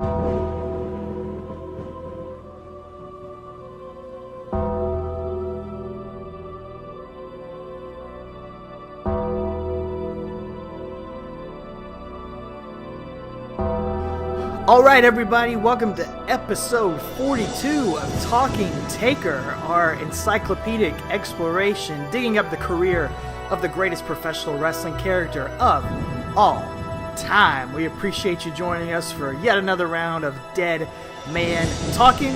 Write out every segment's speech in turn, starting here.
All right, everybody, welcome to episode 42 of Talking Taker, our encyclopedic exploration digging up the career of the greatest professional wrestling character of all time. We appreciate you joining us for yet another round of Dead Man Talking.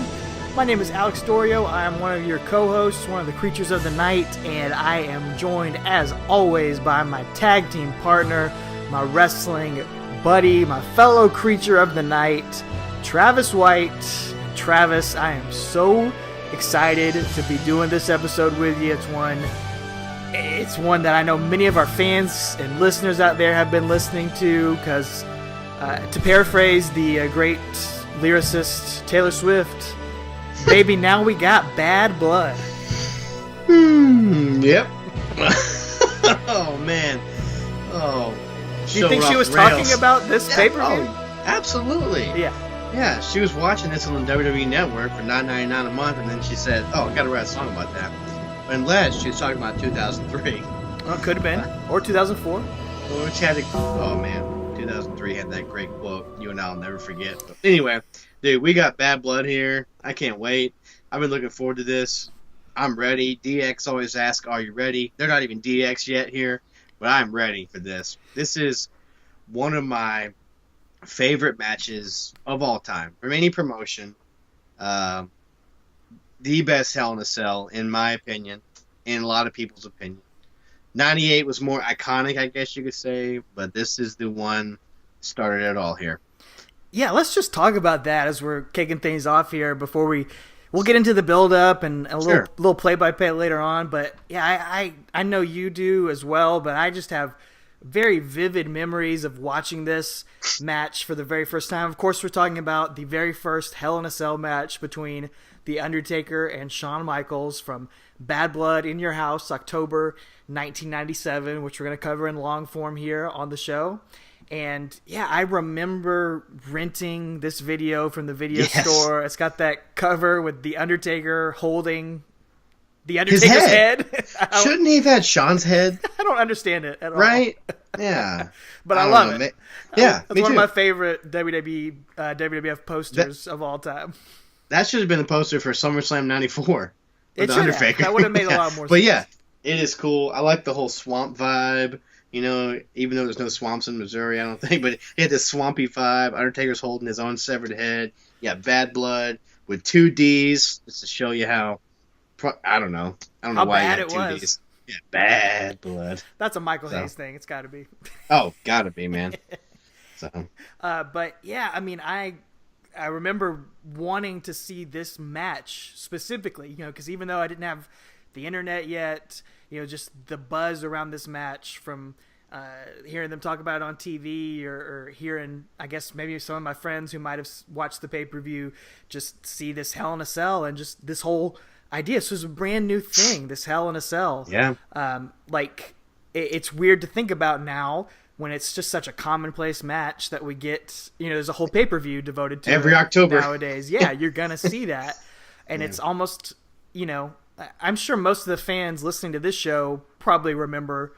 My name is Alex Dorio. I am one of your co-hosts, one of the creatures of the night, and I am joined, as always, by my tag team partner, my wrestling buddy, my fellow creature of the night, Travis White. Travis, I am so excited to be doing this episode with you. It's one that I know many of our fans and listeners out there have been listening to, because to paraphrase the great lyricist Taylor Swift, baby, now we got bad blood. Yep. Oh man. Oh. Do you think she was talking about this pay-per-view? Oh, absolutely. Yeah, she was watching this on the WWE Network for $9.99 a month, and then she said, oh, I gotta write a song about that. Unless she was talking about 2003. Well, it could have been. Or 2004. Which had oh man, 2003 had that great quote, you and I'll never forget. But anyway, dude, we got bad blood here. I can't wait. I've been looking forward to this. I'm ready. DX always asks, are you ready? They're not even DX yet here. But I'm ready for this. This is one of my favorite matches of all time from any promotion. The best Hell in a Cell, in my opinion, in a lot of people's opinion. 98 was more iconic, I guess you could say, but this is the one started it all here. Yeah, let's just talk about that as we're kicking things off here before we'll get into the build-up and a little play-by-play later on. But, yeah, I know you do as well, but I just have very vivid memories of watching this match for the very first time. Of course, we're talking about the very first Hell in a Cell match between The Undertaker and Shawn Michaels from Bad Blood in Your House, October 1997, which we're going to cover in long form here on the show. And, yeah, I remember renting this video from the video store. It's got that cover with The Undertaker holding The Undertaker's head. Shouldn't he have had Shawn's head? I don't understand it at all. Right? Yeah. But I love it. Yeah, It's one of my favorite WWE, WWF posters of all time. That should have been the poster for SummerSlam 94. It should have. That would have made a lot more sense. But, yeah, it is cool. I like the whole swamp vibe. You know, even though there's no swamps in Missouri, I don't think, but he had this swampy vibe. Undertaker's holding his own severed head. Yeah, Bad Blood with 2 D's, just to show you how. I don't know how why bad he had it 2 was. D's. Yeah, Bad Blood. That's a Michael Hayes thing. It's got to be. Oh, gotta be, man. But yeah, I mean, I remember wanting to see this match specifically, you know, because even though I didn't have the internet yet, you know, just the buzz around this match from hearing them talk about it on TV or hearing, I guess, maybe some of my friends who might have watched the pay-per-view just see this Hell in a Cell and just this whole idea. This was a brand new thing, this Hell in a Cell. Yeah. It's weird to think about now when it's just such a commonplace match that we get, you know, there's a whole pay-per-view devoted to every October nowadays. Yeah, you're going to see that. And it's almost, you know, I'm sure most of the fans listening to this show probably remember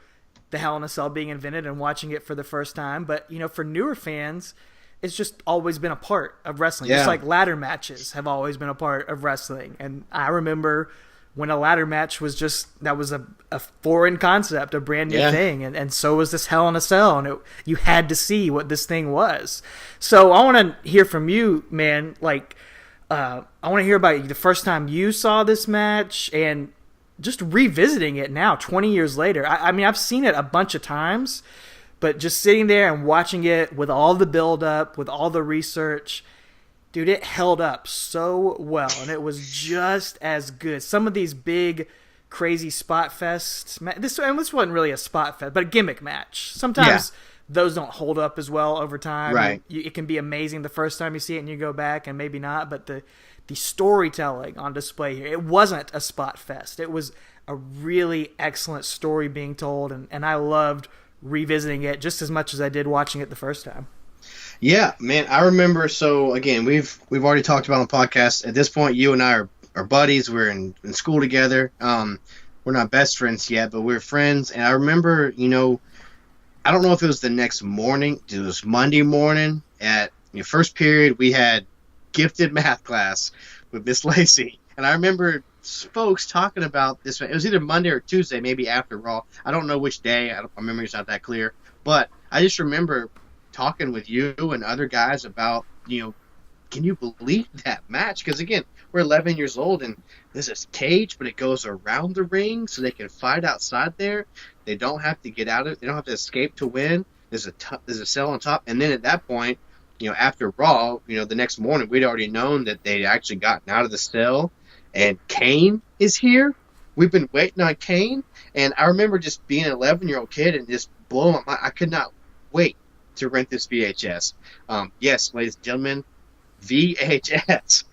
the Hell in a Cell being invented and watching it for the first time. But, you know, for newer fans, it's just always been a part of wrestling. Yeah. Just like ladder matches have always been a part of wrestling. And I remember when a ladder match was just, that was a foreign concept, a brand new thing. And so was this Hell in a Cell. And you had to see what this thing was. So I want to hear from you, man. Like, I want to hear about the first time you saw this match and just revisiting it now, 20 years later. I mean, I've seen it a bunch of times, but just sitting there and watching it with all the build-up, with all the research, dude, it held up so well, and it was just as good. Some of these big, crazy spot fests, this wasn't really a spot fest, but a gimmick match. Sometimes those don't hold up as well over time. Right. It can be amazing the first time you see it and you go back and maybe not, but the storytelling on display here, it wasn't a spot fest. It was a really excellent story being told, and I loved revisiting it just as much as I did watching it the first time. Yeah, man, I remember. So again, we've already talked about on the podcast. At this point, you and I are buddies. We're in school together. We're not best friends yet, but we're friends. And I remember, I don't know if it was the next morning. It was Monday morning at first period. We had gifted math class with Miss Lacey, and I remember folks talking about this. It was either Monday or Tuesday, maybe after Raw. I don't know which day. My memory's not that clear, but I just remember talking with you and other guys about can you believe that match? Because again, we're 11 years old, and there's this cage, but it goes around the ring, so they can fight outside there. They don't have to get out of it. They don't have to escape to win. There's a cell on top, and then at that point, after Raw, the next morning, we'd already known that they'd actually gotten out of the cell, and Kane is here. We've been waiting on Kane, and I remember just being an 11-year-old kid and just blowing my mind. I could not wait to rent this VHS. Yes, ladies and gentlemen, VHS.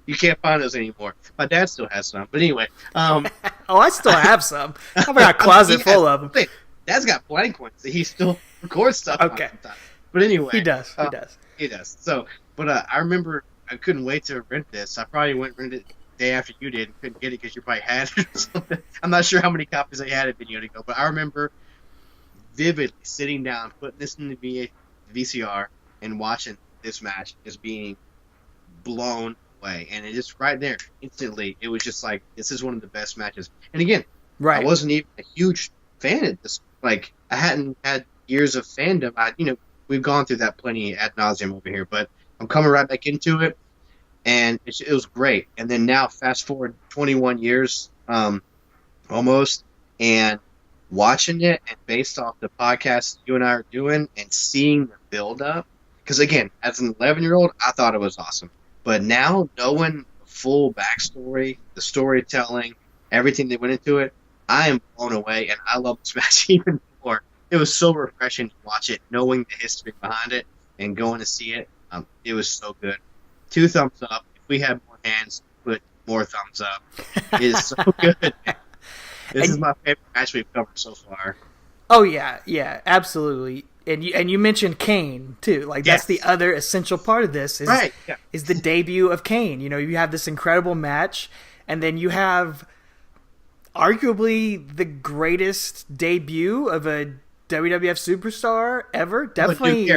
You can't find those anymore. My dad still has some, but anyway. Oh, I still have some. I've got a closet full of them. Wait, Dad's got blank ones that he still records stuff on sometimes. But anyway, he does. He does. So, but I remember I couldn't wait to rent this. I probably went and rented it the day after you did and couldn't get it because you probably had it or something. I'm not sure how many copies I had a video to go, but I remember vividly sitting down, putting this in the VCR, and watching this match as being blown away. And it just right there, instantly, it was just like, this is one of the best matches. And again, I wasn't even a huge fan of this. Like, I hadn't had years of fandom. We've gone through that plenty ad nauseum over here, but I'm coming right back into it, and it was great. And then now, fast forward 21 years, almost, and watching it, and based off the podcast you and I are doing, and seeing the build up, because again, as an 11-year-old, I thought it was awesome. But now, knowing the full backstory, the storytelling, everything that went into it, I am blown away, and I love this match even more. It was so refreshing to watch it, knowing the history behind it, and going to see it. It was so good. 2 thumbs up. If we had more hands, put more thumbs up. It is so good. This is my favorite match we've covered so far. Oh yeah, absolutely. And you mentioned Kane too. Like that's the other essential part of this is the debut of Kane. You have this incredible match, and then you have arguably the greatest debut of a WWF superstar ever. Definitely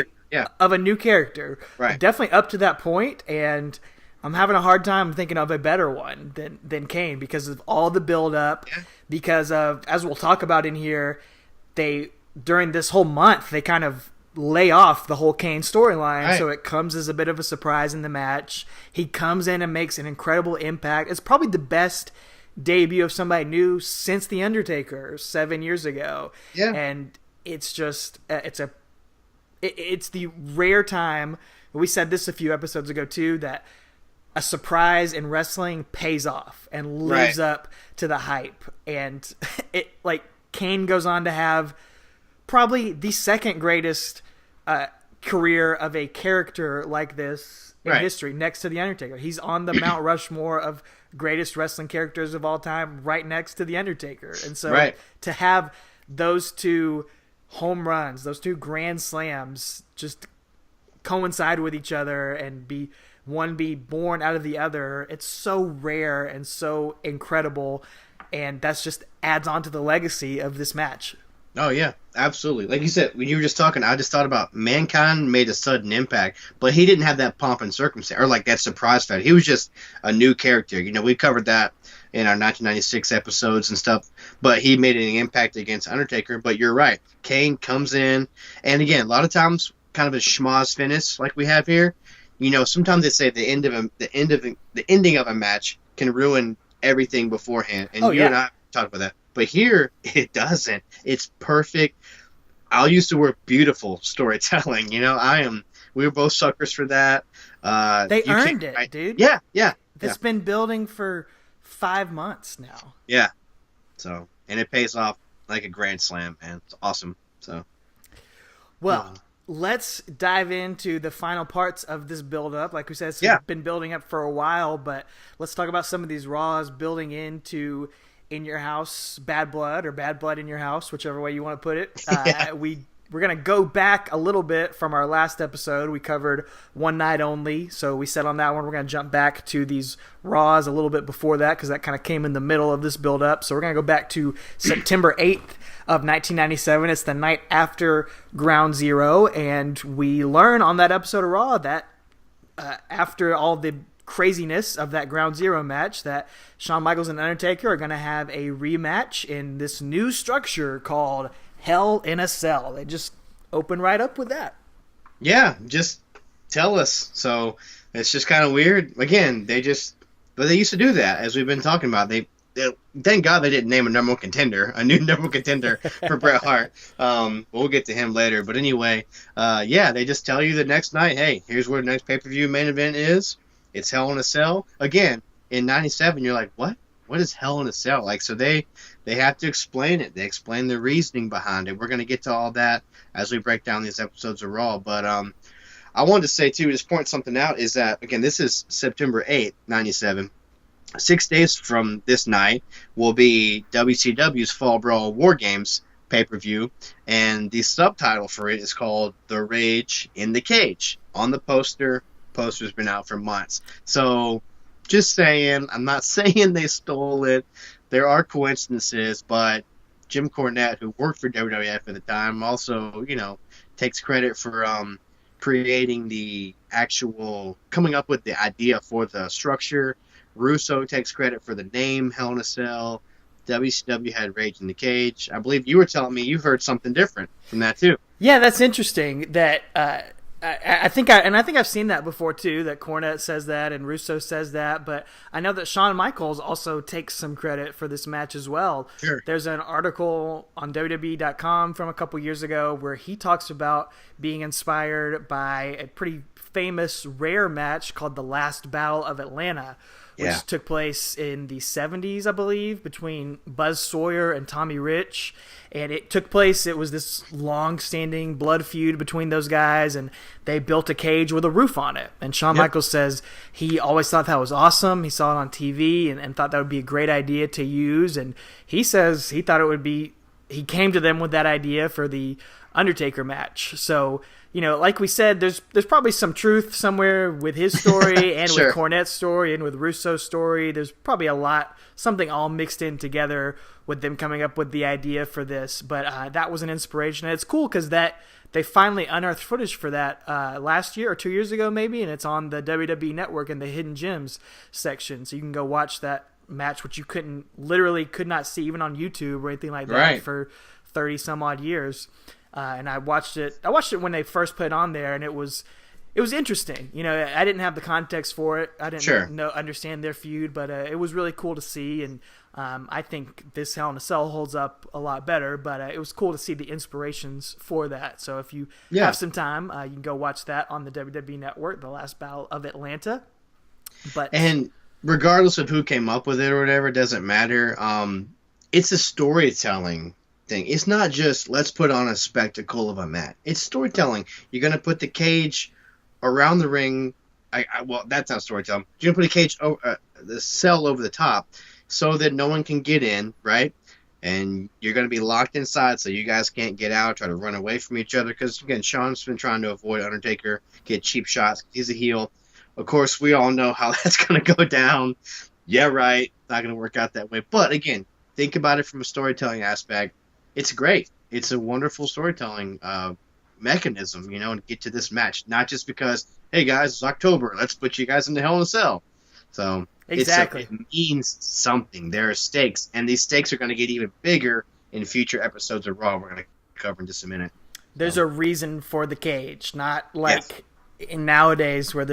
of a new character. Right. Definitely up to that point, and I'm having a hard time thinking of a better one than Kane because of all the build up. Yeah. Because of, as we'll talk about in here, during this whole month, they kind of lay off the whole Kane storyline, so it comes as a bit of a surprise in the match. He comes in and makes an incredible impact. It's probably the best debut of somebody new since The Undertaker 7 years ago. Yeah. And it's just, it's the rare time, we said this a few episodes ago too, that a surprise in wrestling pays off and lives up to the hype. And Kane goes on to have probably the second greatest career of a character like this in history, next to The Undertaker. He's on the Mount Rushmore of greatest wrestling characters of all time, right next to The Undertaker. And so to have those 2 home runs, those 2 grand slams just coincide with each other and be born out of the other, it's so rare and so incredible, and that's just adds on to the legacy of this match. Oh yeah, absolutely. Like you said, when you were just talking, I just thought about Mankind made a sudden impact, but he didn't have that pomp and circumstance or like that surprise factor. He was just a new character. We covered that in our 1996 episodes and stuff, but he made an impact against Undertaker. But you're right, Kane comes in, and again, a lot of times, kind of a schmoz finish like we have here. Sometimes they say the ending of a match can ruin everything beforehand, and and I talked about that. But here it doesn't. It's perfect. I'll use the word beautiful storytelling. We were both suckers for that. They earned it, dude. Yeah. It's been building for 5 months now. Yeah. So, and it pays off like a grand slam, man. It's awesome. So, well. Let's dive into the final parts of this build-up. Like we said, it's been building up for a while, but let's talk about some of these Raws building into In Your House Bad Blood, or Bad Blood in Your House, whichever way you want to put it. We we're going to go back a little bit from our last episode. We covered One Night Only, so we said on that one we're going to jump back to these Raws a little bit before that because that kind of came in the middle of this build-up. So we're going to go back to September 8th of 1997. It's the night after Ground Zero, and we learn on that episode of Raw that after all the craziness of that Ground Zero match, that Shawn Michaels and Undertaker are going to have a rematch in this new structure called Hell in a Cell. They just open right up with that. Yeah, just tell us. So it's just kind of weird. Again, but they used to do that, as we've been talking about. They thank God they didn't name a new number one contender for Bret Hart. We'll get to him later. But anyway, they just tell you the next night, hey, here's where the next pay-per-view main event is. It's Hell in a Cell. Again, in 97, you're like, what? What is Hell in a Cell? Like, so they have to explain it. They explain the reasoning behind it. We're going to get to all that as we break down these episodes of Raw. But I wanted to say, too, just point something out, is that, again, this is September 8th, 97. 6 days from this night will be WCW's Fall Brawl War Games pay-per-view, and the subtitle for it is called The Rage in the Cage. On the poster's been out for months. So, just saying, I'm not saying they stole it. There are coincidences, but Jim Cornette, who worked for WWF at the time, also, takes credit for creating coming up with the idea for the structure. Russo takes credit for the name Hell in a Cell. WCW had Rage in the Cage. I believe you were telling me you heard something different from that too. Yeah, that's interesting. That I think I've seen that before too. That Cornette says that and Russo says that, but I know that Shawn Michaels also takes some credit for this match as well. Sure. There's an article on WWE.com from a couple years ago where he talks about being inspired by a pretty famous rare match called the Last Battle of Atlanta, which took place in the 70s, I believe, between Buzz Sawyer and Tommy Rich. And it was this long-standing blood feud between those guys, and they built a cage with a roof on it. And Shawn Michaels says he always thought that was awesome. He saw it on TV and thought that would be a great idea to use. And he says he thought it would be – he came to them with that idea for the Undertaker match. So – like we said, there's probably some truth somewhere with his story and Sure. with Cornette's story and with Russo's story. There's probably something all mixed in together with them coming up with the idea for this. But that was an inspiration. And it's cool because they finally unearthed footage for that last year or 2 years ago maybe, and it's on the WWE Network in the Hidden Gems section. So you can go watch that match, which you could not see even on YouTube or anything like that for 30 some odd years. And I watched it when they first put it on there, and it was interesting. I didn't have the context for it. I didn't understand their feud, but it was really cool to see. And I think this Hell in a Cell holds up a lot better. But it was cool to see the inspirations for that. So if you have some time, you can go watch that on the WWE Network, The Last Battle of Atlanta. And regardless of who came up with it or whatever, it doesn't matter. It's a storytelling thing. It's not just let's put on a spectacle of a match. It's storytelling. You're going to put the cage around the ring. Well, that's not storytelling. You're going to put a cage, the cell over the top so that no one can get in, right? And you're going to be locked inside so you guys can't get out, try to run away from each other. Because, again, Shawn's been trying to avoid Undertaker, get cheap shots. He's a heel. Of course, we all know how that's going to go down. Yeah, right. Not going to work out that way. But, again, think about it from a storytelling aspect. It's great. It's a wonderful storytelling mechanism, to get to this match. Not just because, hey, guys, it's October. Let's put you guys in the Hell in a Cell. So exactly. It means something. There are stakes, and these stakes are going to get even bigger in future episodes of Raw we're going to cover in just a minute. There's a reason for the cage, not like in nowadays where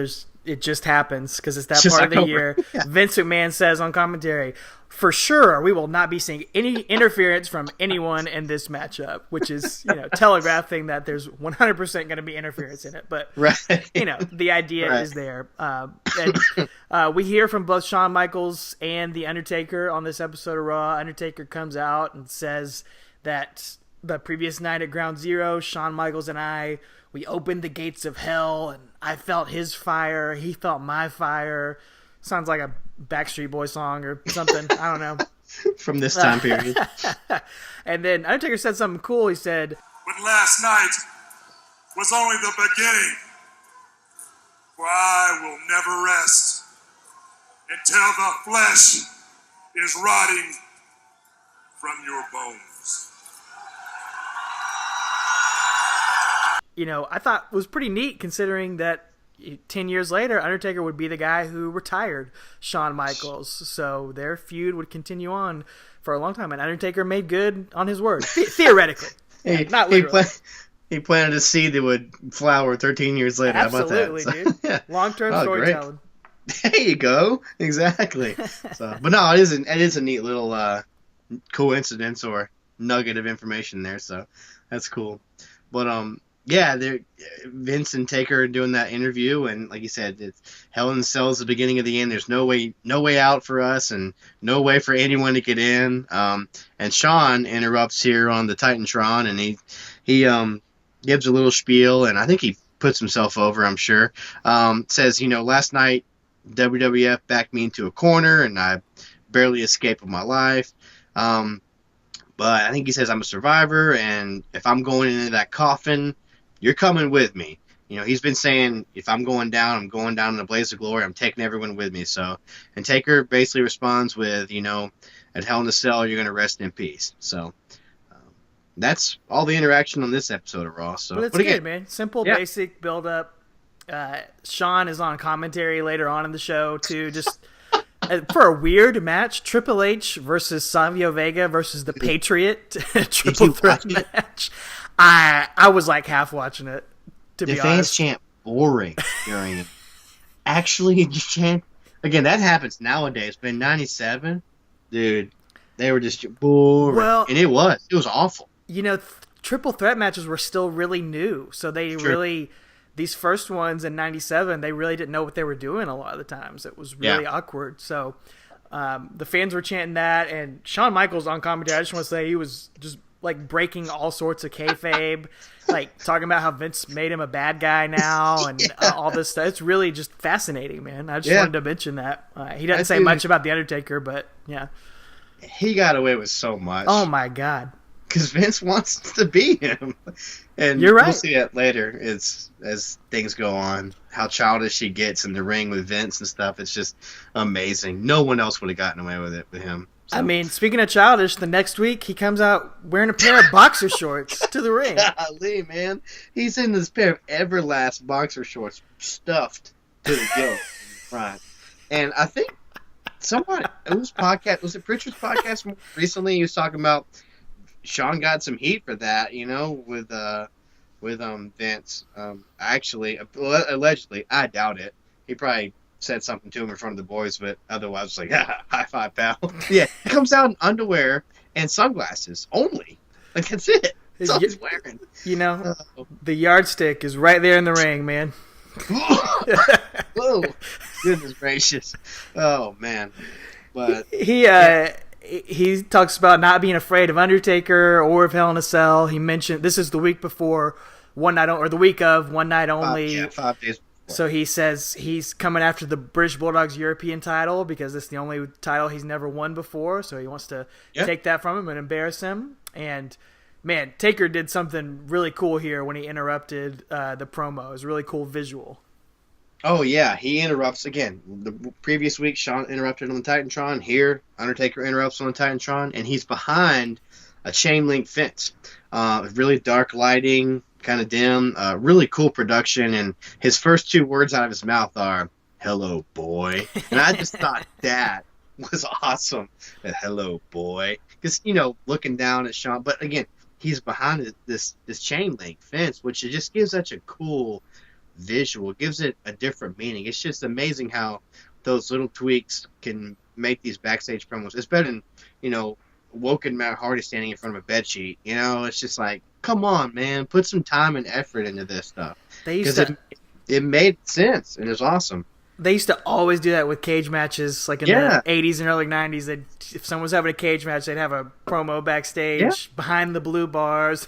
it just happens because it's that part of the year. Yeah. Vince McMahon says on commentary, for sure, we will not be seeing any interference from anyone in this matchup, which is, telegraphing that there's 100% going to be interference in it. But, the idea is there. And we hear from both Shawn Michaels and The Undertaker on this episode of Raw. Undertaker comes out and says that the previous night at Ground Zero, Shawn Michaels and we opened the gates of hell, and I felt his fire. He felt my fire. Sounds like a Backstreet Boy song or something. I don't know. From this time period. And then Undertaker said something cool. He said, But last night was only the beginning, for I will never rest until the flesh is rotting from your bones. You know, I thought it was pretty neat considering that 10 years later, Undertaker would be the guy who retired Shawn Michaels. So their feud would continue on for a long time. And Undertaker made good on his word, theoretically. Not literally. He planted a seed that would flower 13 years later. Absolutely, how about that? dude. Long-term storytelling. Great. There you go. Exactly. But no, it is a neat little coincidence or nugget of information there. So that's cool. But yeah, Vince and Taker are doing that interview, and like you said, it's Hell in the Cell is the beginning of the end. There's no way out for us, and no way for anyone to get in. And Shawn interrupts here on the Titantron, and he gives a little spiel, and I think he puts himself over, I'm sure. Says, last night WWF backed me into a corner, and I barely escaped with my life. But I think he says I'm a survivor, and if I'm going into that coffin, you're coming with me. He's been saying, if I'm going down in a blaze of glory. I'm taking everyone with me. So, and Taker basically responds with, at Hell in the Cell, you're going to rest in peace. So, that's all the interaction on this episode of Raw. So, but it's good, man. Simple, basic build up. Shawn is on commentary later on in the show too. Just for a weird match, Triple H versus Savio Vega versus the Patriot triple threat match. I was like half watching it. To be honest, the fans chant boring during it. Actually, you chant again. That happens nowadays. But in '97, dude, they were just boring. Well, and it was awful. Triple threat matches were still really new, so they really, these first ones in '97, they really didn't know what they were doing a lot of the times. It was really awkward. So the fans were chanting that, and Shawn Michaels on commentary, I just want to say he was just like breaking all sorts of kayfabe, like talking about how Vince made him a bad guy now and all this stuff. It's really just fascinating, man. I just wanted to mention that. He doesn't say much about The Undertaker, but yeah. He got away with so much. Oh, my God. Because Vince wants to be him. And you're right. We'll see that later as things go on. How childish he gets in the ring with Vince and stuff. It's just amazing. No one else would have gotten away with it with him. So. I mean, speaking of childish, the next week he comes out wearing a pair of boxer shorts to the ring. Golly, man. He's in this pair of Everlast boxer shorts stuffed to the gill in front. And I think somebody, was it Pritchard's podcast recently? He was talking about Shawn got some heat for that, with Vince. Actually, allegedly, I doubt it. He probably said something to him in front of the boys, but otherwise, it's like, high five, pal. Yeah, he comes out in underwear and sunglasses only. Like, that's it. That's all he's wearing. The yardstick is right there in the ring, man. Whoa, goodness gracious. Oh, man. But he talks about not being afraid of Undertaker or of Hell in a Cell. He mentioned this is the week before the week of One Night Only. 5 days before. So he says he's coming after the British Bulldogs European title because it's the only title he's never won before. So he wants to take that from him and embarrass him. And man, Taker did something really cool here when he interrupted the promo. It was a really cool visual. Oh, yeah. He interrupts again. The previous week, Shawn interrupted on the Titantron. Here, Undertaker interrupts on the Titantron, and he's behind a chain link fence. Really dark lighting, kind of dim. Really cool production, and his first two words out of his mouth are, "Hello, boy." And I just thought that was awesome. Hello, boy. Because, looking down at Shawn. But again, he's behind this chain link fence, which just gives such a cool visual, gives it a different meaning. It's just amazing how those little tweaks can make these backstage promos. It's better than, Woken Matt Hardy standing in front of a bedsheet. It's just like, come on, man, put some time and effort into this stuff. It made sense, and it was awesome. They used to always do that with cage matches, like in the 80s and early 90s. If someone was having a cage match, they'd have a promo backstage behind the blue bars.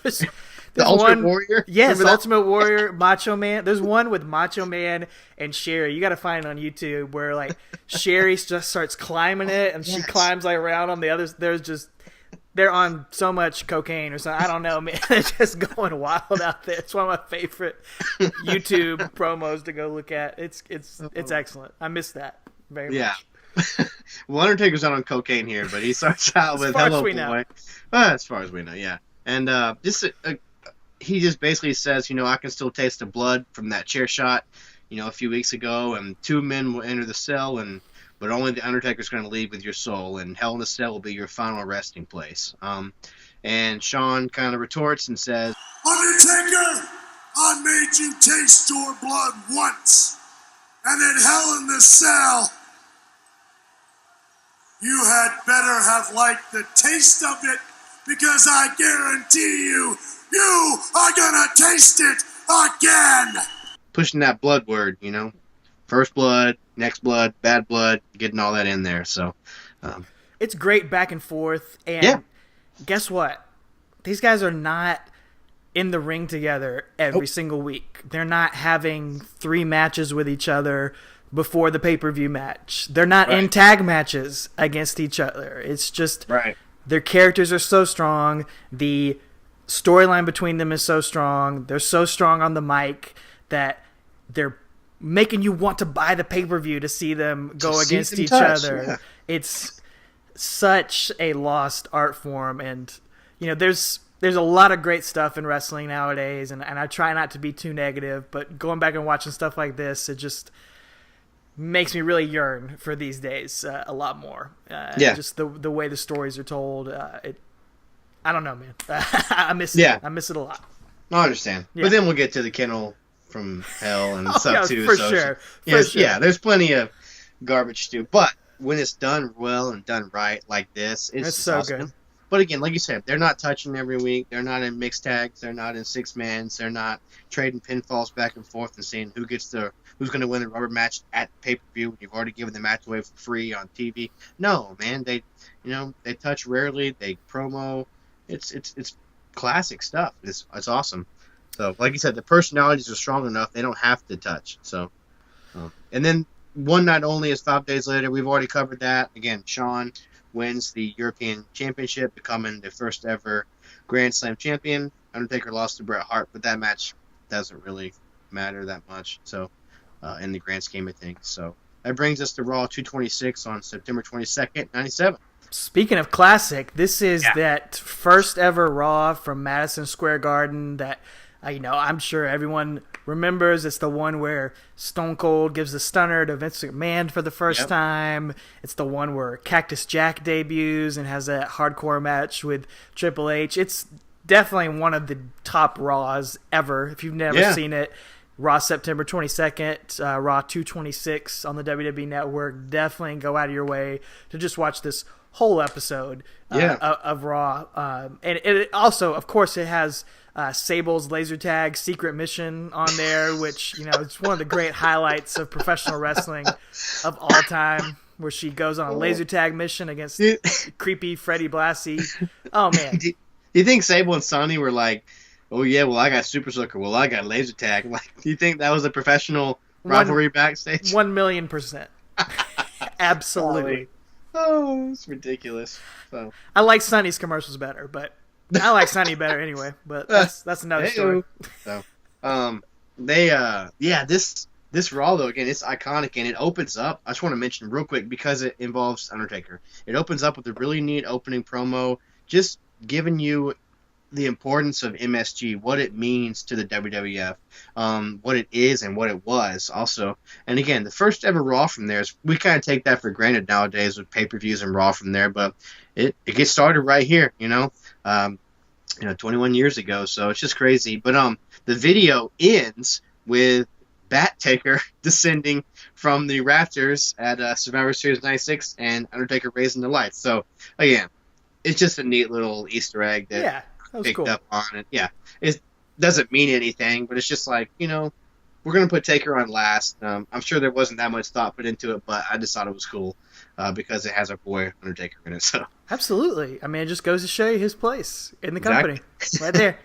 The Ultimate Warrior? Yes, the Ultimate Warrior, Macho Man. There's one with Macho Man and Sherry. You got to find it on YouTube where, Sherry just starts climbing it, and she climbs, around on the others. There's just they're on so much cocaine or something. I don't know, man. They're just going wild out there. It's one of my favorite YouTube promos to go look at. It's excellent. I miss that very much. Yeah. Well, Undertaker's not on cocaine here, but he starts out with far as "Hello, we boy." know. Well, as far as we know, yeah. And he just basically says, I can still taste the blood from that chair shot, a few weeks ago, and 2 men will enter the cell, but only the Undertaker's going to leave with your soul, and Hell in a Cell will be your final resting place. And Shawn kind of retorts and says, Undertaker, I made you taste your blood once, and in Hell in the Cell, you had better have liked the taste of it, because I guarantee you, you are gonna taste it again! pushing that blood word, First blood, next blood, bad blood, getting all that in there. So It's great back and forth. And guess what? These guys are not in the ring together every single week. They're not having 3 matches with each other before the pay-per-view match. They're not in tag matches against each other. It's just their characters are so strong. The storyline between them is so strong. They're so strong on the mic that they're making you want to buy the pay-per-view to see them go against each other. Yeah. It's such a lost art form, and there's a lot of great stuff in wrestling nowadays, and I try not to be too negative, but going back and watching stuff like this, it just makes me really yearn for these days a lot more. Just the way the stories are told. I don't know, man. I miss it. Yeah. I miss it a lot. I understand. Yeah. But then we'll get to the kennel from hell and stuff too. For sure. Yeah, there's plenty of garbage too. But when it's done well and done right like this, it's so awesome. good. But again, like you said, they're not touching every week. They're not in mixed tags. They're not in 6-mans. They're not trading pinfalls back and forth and seeing who's going to win the rubber match at pay-per-view when you've already given the match away for free on TV. No, man, they touch rarely. They promo. It's classic stuff. It's awesome. So, like you said, the personalities are strong enough. They don't have to touch. So, and then one night only is 5 days later. We've already covered that. Again, Shawn wins the European Championship, becoming the first ever Grand Slam champion. Undertaker lost to Bret Hart, but that match doesn't really matter that much. So, in the grand scheme of things. So that brings us to Raw 226 on September 22nd, 97. Speaking of classic, this is that first ever Raw from Madison Square Garden that, I'm sure everyone remembers. It's the one where Stone Cold gives the stunner to Vince McMahon for the first time. It's the one where Cactus Jack debuts and has that hardcore match with Triple H. It's definitely one of the top Raws ever. If you've never seen it, Raw September 22nd, Raw 226 on the WWE Network. Definitely go out of your way to just watch this whole episode of Raw. And it also, of course, it has Sable's laser tag secret mission on there, which, it's one of the great highlights of professional wrestling of all time, where she goes on a laser tag mission against creepy Freddie Blassie. Oh, man. Do you think Sable and Sonny were like, oh, yeah, well, I got Super Soaker. Well, I got laser tag. Like, do you think that was a professional rivalry backstage? 1,000,000%. Absolutely. Oh, it's ridiculous. So I like Sonny's commercials better, but I like Sonny better anyway. But that's another story. So, this Raw though, again, it's iconic and it opens up. I just want to mention real quick because it involves Undertaker. It opens up with a really neat opening promo, just giving you the importance of MSG, what it means to the WWF, what it is and what it was also. And again, the first ever Raw from there is, we kind of take that for granted nowadays with pay-per-views and Raw from there, but it gets started right here, 21 years ago, so it's just crazy. But the video ends with Bat Taker descending from the rafters at Survivor Series 96 and Undertaker raising the lights. So again, it's just a neat little Easter egg that picked up on it. Yeah, it doesn't mean anything, but it's just like, we're going to put Taker on last. I'm sure there wasn't that much thought put into it, but I just thought it was cool because it has our boy Undertaker in it. So absolutely. I mean, it just goes to show you his place in the company. Right there.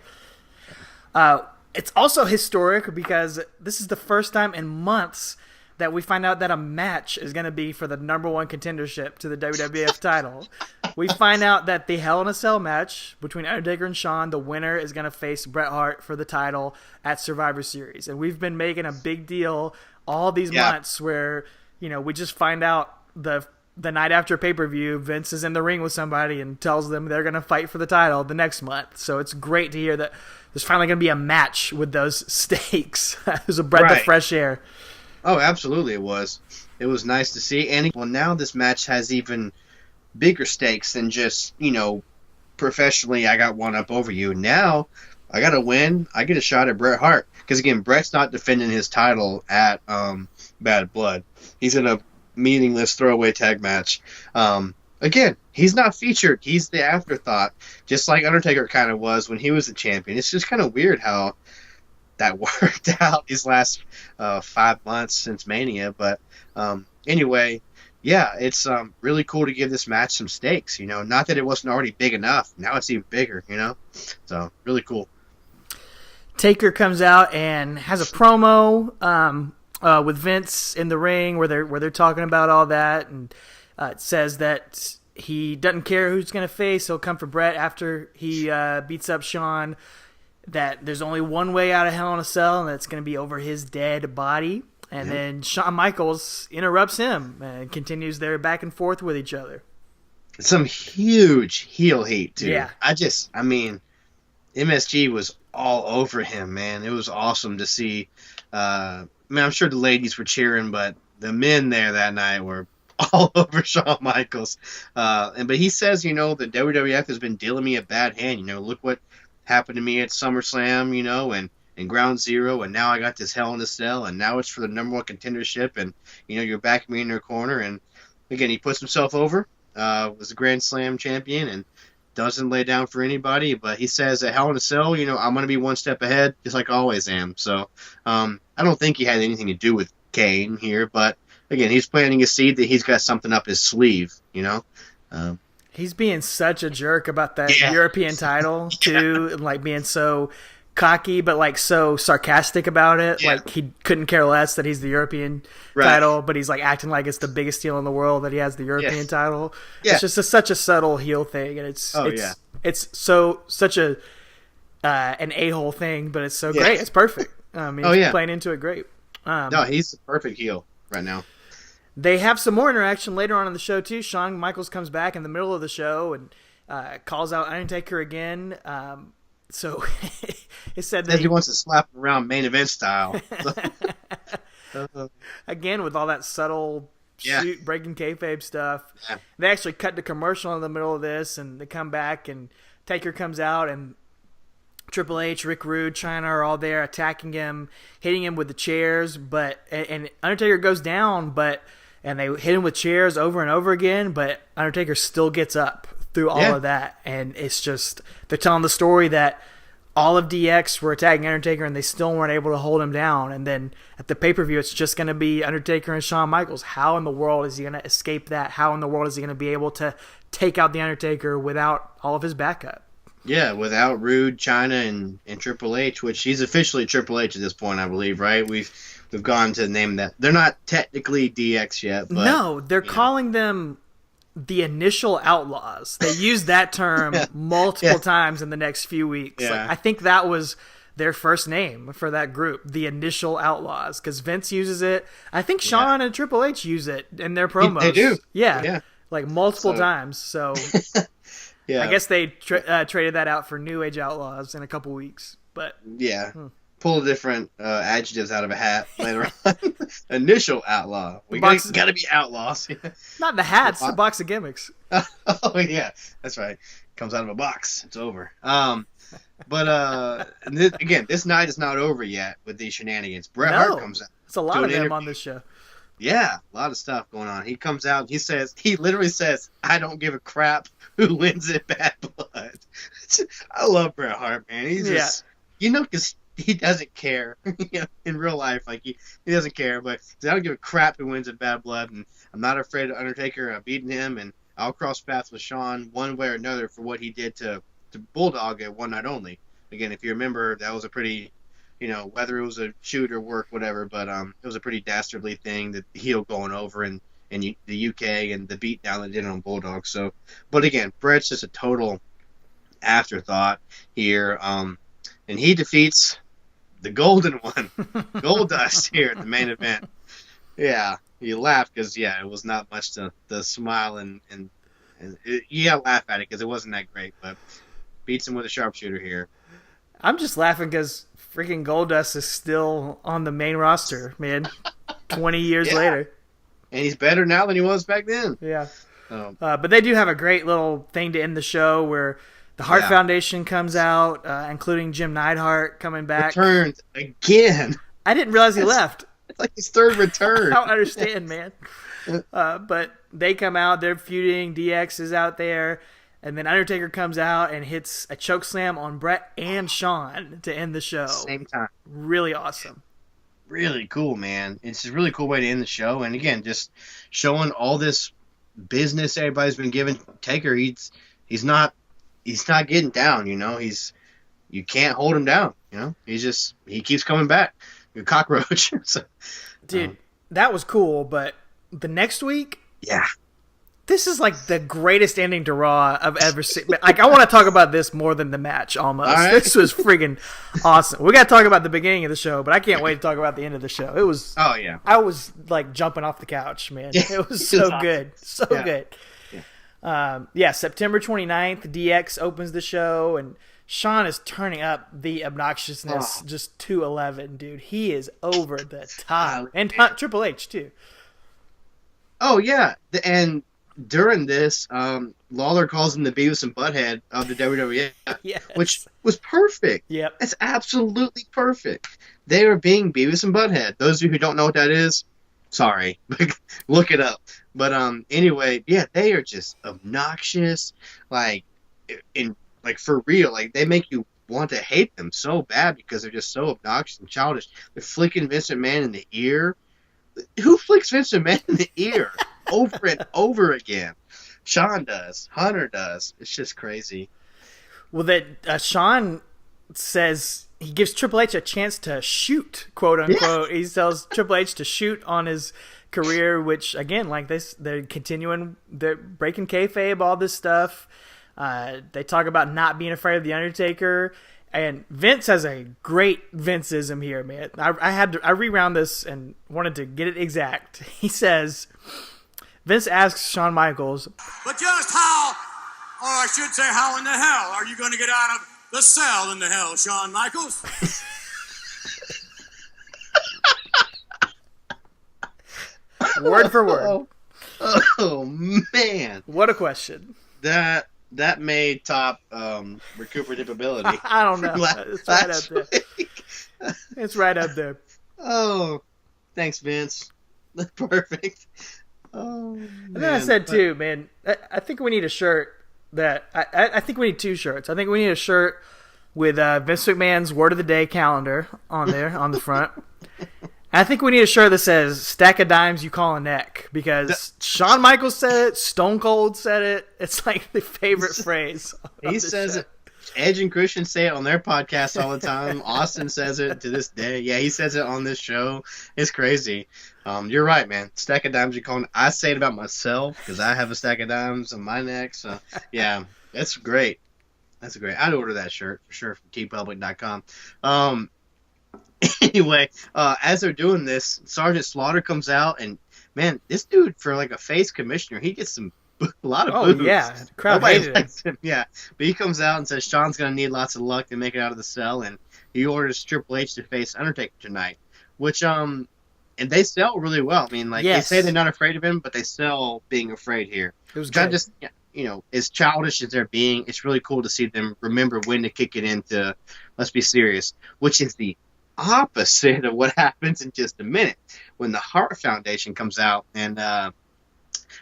It's also historic because this is the first time in months that we find out that a match is going to be for the #1 contendership to the WWF title. We find out that the Hell in a Cell match between Undertaker and Shawn, the winner is going to face Bret Hart for the title at Survivor Series. And we've been making a big deal all these months where, we just find out the night after pay-per-view, Vince is in the ring with somebody and tells them they're going to fight for the title the next month. So it's great to hear that there's finally going to be a match with those stakes. It was a breath of fresh air. Oh, absolutely it was. It was nice to see. And now this match has even bigger stakes than just, professionally I got one up over you. Now I got to win. I get a shot at Bret Hart. Because, again, Bret's not defending his title at Bad Blood. He's in a meaningless throwaway tag match. Again, he's not featured. He's the afterthought, just like Undertaker kind of was when he was the champion. It's just kind of weird how that worked out these last 5 months since Mania. But anyway, yeah, it's really cool to give this match some stakes. Not that it wasn't already big enough. Now it's even bigger. So really cool. Taker comes out and has a promo with Vince in the ring where they're talking about all that, and it says that he doesn't care who's going to face. He'll come for Bret after he beats up Shawn. That there's only one way out of Hell in a Cell, and that's going to be over his dead body. And then Shawn Michaels interrupts him and continues their back and forth with each other. Some huge heel heat, too. Yeah. MSG was all over him, man. It was awesome to see. I'm sure the ladies were cheering, but the men there that night were all over Shawn Michaels. But he says, the WWF has been dealing me a bad hand. Look what happened to me at SummerSlam, and Ground Zero, and now I got this Hell in a Cell, and now it's for the #1 contendership, and you're backing me in your corner. And again, he puts himself over, was a Grand Slam champion, and doesn't lay down for anybody. But he says at Hell in a Cell, I'm going to be one step ahead, just like I always am. So I don't think he had anything to do with Kane here, but again, he's planting a seed that he's got something up his sleeve. He's being such a jerk about that European title, too, and like being so cocky, but like so sarcastic about it. Yeah. Like he couldn't care less that he's the European title, but he's like acting like it's the biggest deal in the world that he has the European title. Yeah. It's just such a subtle heel thing, and it's such a an a-hole thing, but it's so great. It's perfect. He's playing into it great. No, he's the perfect heel right now. They have some more interaction later on in the show, too. Shawn Michaels comes back in the middle of the show and calls out Undertaker again. So it said that he wants to slap him around main event style. Again, with all that subtle breaking kayfabe stuff. Yeah. They actually cut the commercial in the middle of this, and they come back, and Taker comes out, and Triple H, Rick Rude, Chyna are all there attacking him, hitting him with the chairs, and Undertaker goes down, and they hit him with chairs over and over again, but Undertaker still gets up through all of that. And it's just, they're telling the story that all of DX were attacking Undertaker and they still weren't able to hold him down. And then at the pay-per-view, it's just going to be Undertaker and Shawn Michaels. How in the world is he going to escape that? How in the world is he going to be able to take out the Undertaker without all of his backup? Yeah, without Rude, Chyna, and Triple H, which he's officially Triple H at this point, I believe, right? We've gone to name that. They're not technically DX yet, but no, they're calling them the Initial Outlaws. They used that term multiple times in the next few weeks. Yeah. I think that was their first name for that group, the Initial Outlaws, because Vince uses it. I think Shawn and Triple H use it in their promos. They do. Yeah. Like multiple times. So I guess they traded that out for New Age Outlaws in a couple weeks. But pull different adjectives out of a hat later on. Initial Outlaw. We got to be outlaws. Not the hats, the box of gimmicks. Oh yeah, that's right. Comes out of a box. It's over. But again, this night is not over yet with these shenanigans. Bret Hart comes out. It's a lot of them on this show. Yeah, a lot of stuff going on. He comes out. He literally says, "I don't give a crap who wins at Bad Blood." I love Bret Hart, man. He's just, because he doesn't care. In real life, like he doesn't care. But I don't give a crap who wins at Bad Blood, and I'm not afraid of Undertaker beating him, and I'll cross paths with Shawn one way or another for what he did to Bulldog at One Night Only. Again, if you remember, that was a pretty whether it was a shoot or work, whatever. But it was a pretty dastardly thing, that the heel going over in the UK and the beatdown they did on Bulldog. So, but again, Brett's just a total afterthought here. And he defeats the Golden One, Goldust, here at the main event. Yeah, you laugh because it was not much to smile and you gotta laugh at it because it wasn't that great, but beats him with a sharpshooter here. I'm just laughing because freaking Goldust is still on the main roster, man. 20 years later. And he's better now than he was back then. Yeah. But they do have a great little thing to end the show where the Hart Foundation comes out, including Jim Neidhart coming back. Returns again. I didn't realize he left. It's like his third return. I don't understand, man. But they come out, they're feuding, DX is out there, and then Undertaker comes out and hits a chokeslam on Brett and Shawn to end the show. Same time. Really awesome. Really cool, man. It's a really cool way to end the show. And again, just showing all this business everybody's been giving Taker. He's not getting down, you can't hold him down, he keeps coming back. You're a cockroach. So, dude, that was cool, but the next week, this is like the greatest ending to Raw I've ever seen. Like, I want to talk about this more than the match almost. Right. This was friggin' awesome. We got to talk about the beginning of the show, but I can't wait to talk about the end of the show. It was, I was like jumping off the couch, man. It was so good. So good. September 29th, DX opens the show, and Shawn is turning up the obnoxiousness just to 11, dude. He is over the top. And Triple H, too. Oh, yeah. And during this, Lawler calls him the Beavis and Butthead of the WWF, which was perfect. Yep. That's absolutely perfect. They are being Beavis and Butthead. Those of you who don't know what that is, sorry. Look it up. But anyway, they are just obnoxious. Like for real. Like, they make you want to hate them so bad because they're just so obnoxious and childish. They're flicking Vince McMahon in the ear. Who flicks Vince McMahon in the ear over and over again? Shawn does. Hunter does. It's just crazy. Well, that Shawn says he gives Triple H a chance to shoot, quote unquote. He tells Triple H to shoot on his career, which again, like this, they're breaking kayfabe, all this stuff. They talk about not being afraid of the Undertaker, and Vince has a great Vinceism here, man. I rewound this and wanted to get it exact. He says, Vince asks Shawn Michaels, "But just how, or I should say, how in the hell are you going to get out of the cell in the hell, Shawn Michaels?" Word for word. Oh man! What a question. That made top recuperability. I don't know. It's right up there. It's right up there. Oh, thanks, Vince. That's perfect. Oh, and then I said too, man. I think we need a shirt that I think we need two shirts. I think we need a shirt with Vince McMahon's Word of the Day calendar on there on the front. I think we need a shirt that says "Stack of dimes you call a neck," because Shawn Michaels said it, Stone Cold said it. It's like the favorite phrase. He says it. Edge and Christian say it on their podcast all the time. Austin says it to this day. Yeah, he says it on this show. It's crazy. You're right, man. Stack of dimes you call. I say it about myself because I have a stack of dimes on my neck. So yeah, that's great. That's great. I'd order that shirt for sure from tpublic.com. Anyway, as they're doing this, Sergeant Slaughter comes out, and man, this dude, for like a face commissioner, he gets a lot of boos. Oh yeah, the crowd hated him. Yeah, but he comes out and says Shawn's gonna need lots of luck to make it out of the cell, and he orders Triple H to face Undertaker tonight, which and they sell really well. I mean, like they say they're not afraid of him, but they sell being afraid here. It was good. Just as childish as they're being, it's really cool to see them remember when to kick it into let's be serious, which is the opposite of what happens in just a minute when the Hart Foundation comes out and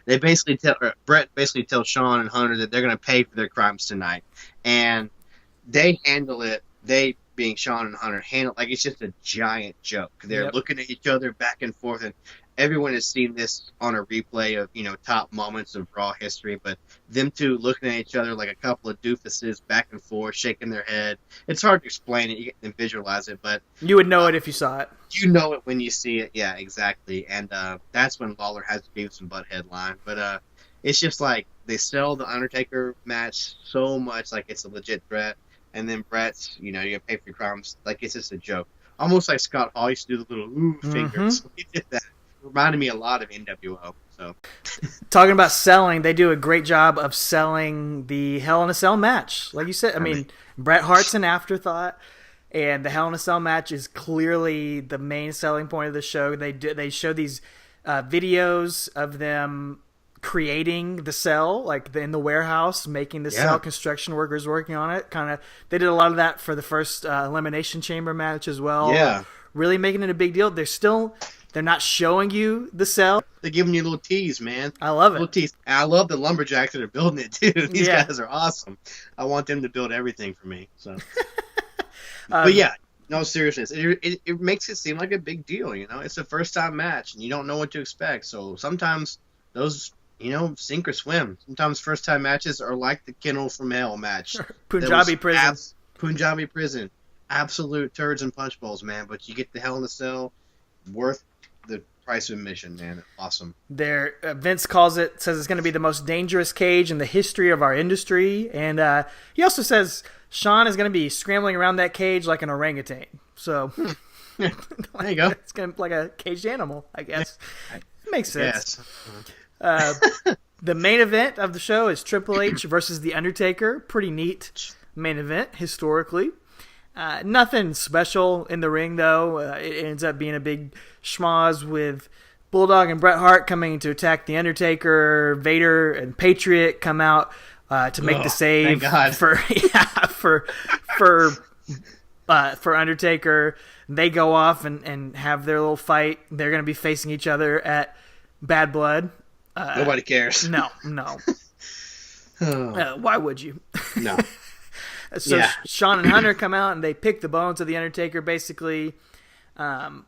they basically Brett basically tells Shawn and Hunter that they're going to pay for their crimes tonight, and they handle it. They, being Shawn and Hunter, handle it like it's just a giant joke. They're looking at each other back and forth, and everyone has seen this on a replay of, top moments of Raw history, but them two looking at each other like a couple of doofuses back and forth, shaking their head. It's hard to explain it and visualize it, but You would know it if you saw it. you know it when you see it. Yeah, exactly. And that's when Lawler has the Beavis and Butthead line. But it's just like they sell the Undertaker match so much like it's a legit threat, and then Brett's, you gotta pay for your crimes, like it's just a joke. Almost like Scott Hall used to do the little ooh fingers. He did that. It reminded me a lot of NWO. So, Talking about selling, they do a great job of selling the Hell in a Cell match. Like you said, I mean, Bret Hart's an afterthought, and the Hell in a Cell match is clearly the main selling point of the show. They show these videos of them creating the cell, like in the warehouse, making the cell, construction workers working on it. They did a lot of that for the first Elimination Chamber match as well. Yeah. Really making it a big deal. They're not showing you the cell. They're giving you a little tease, man. I love it. Little tease. And I love the lumberjacks that are building it too. These guys are awesome. I want them to build everything for me. So, but yeah, no seriousness. It makes it seem like a big deal. It's a first time match, and you don't know what to expect. So sometimes those, sink or swim. Sometimes first time matches are like the Kennel from Hell match. Punjabi prison. Punjabi prison. Absolute turds and punch bowls, man. But you get the Hell in a Cell, worth the price of admission, man. Awesome. Vince says it's going to be the most dangerous cage in the history of our industry, and he also says Shawn is going to be scrambling around that cage like an orangutan. So there you go. It's going to be like a caged animal, I guess. It makes sense. Yes. The main event of the show is Triple H versus The Undertaker. Pretty neat main event historically. Nothing special in the ring, though. It ends up being a big schmoz with Bulldog and Bret Hart coming to attack The Undertaker. Vader and Patriot come out to make the save for Undertaker. They go off and have their little fight. They're going to be facing each other at Bad Blood. Nobody cares. No. Why would you? No. So Shawn and Hunter come out and they pick the bones of the Undertaker. Basically, like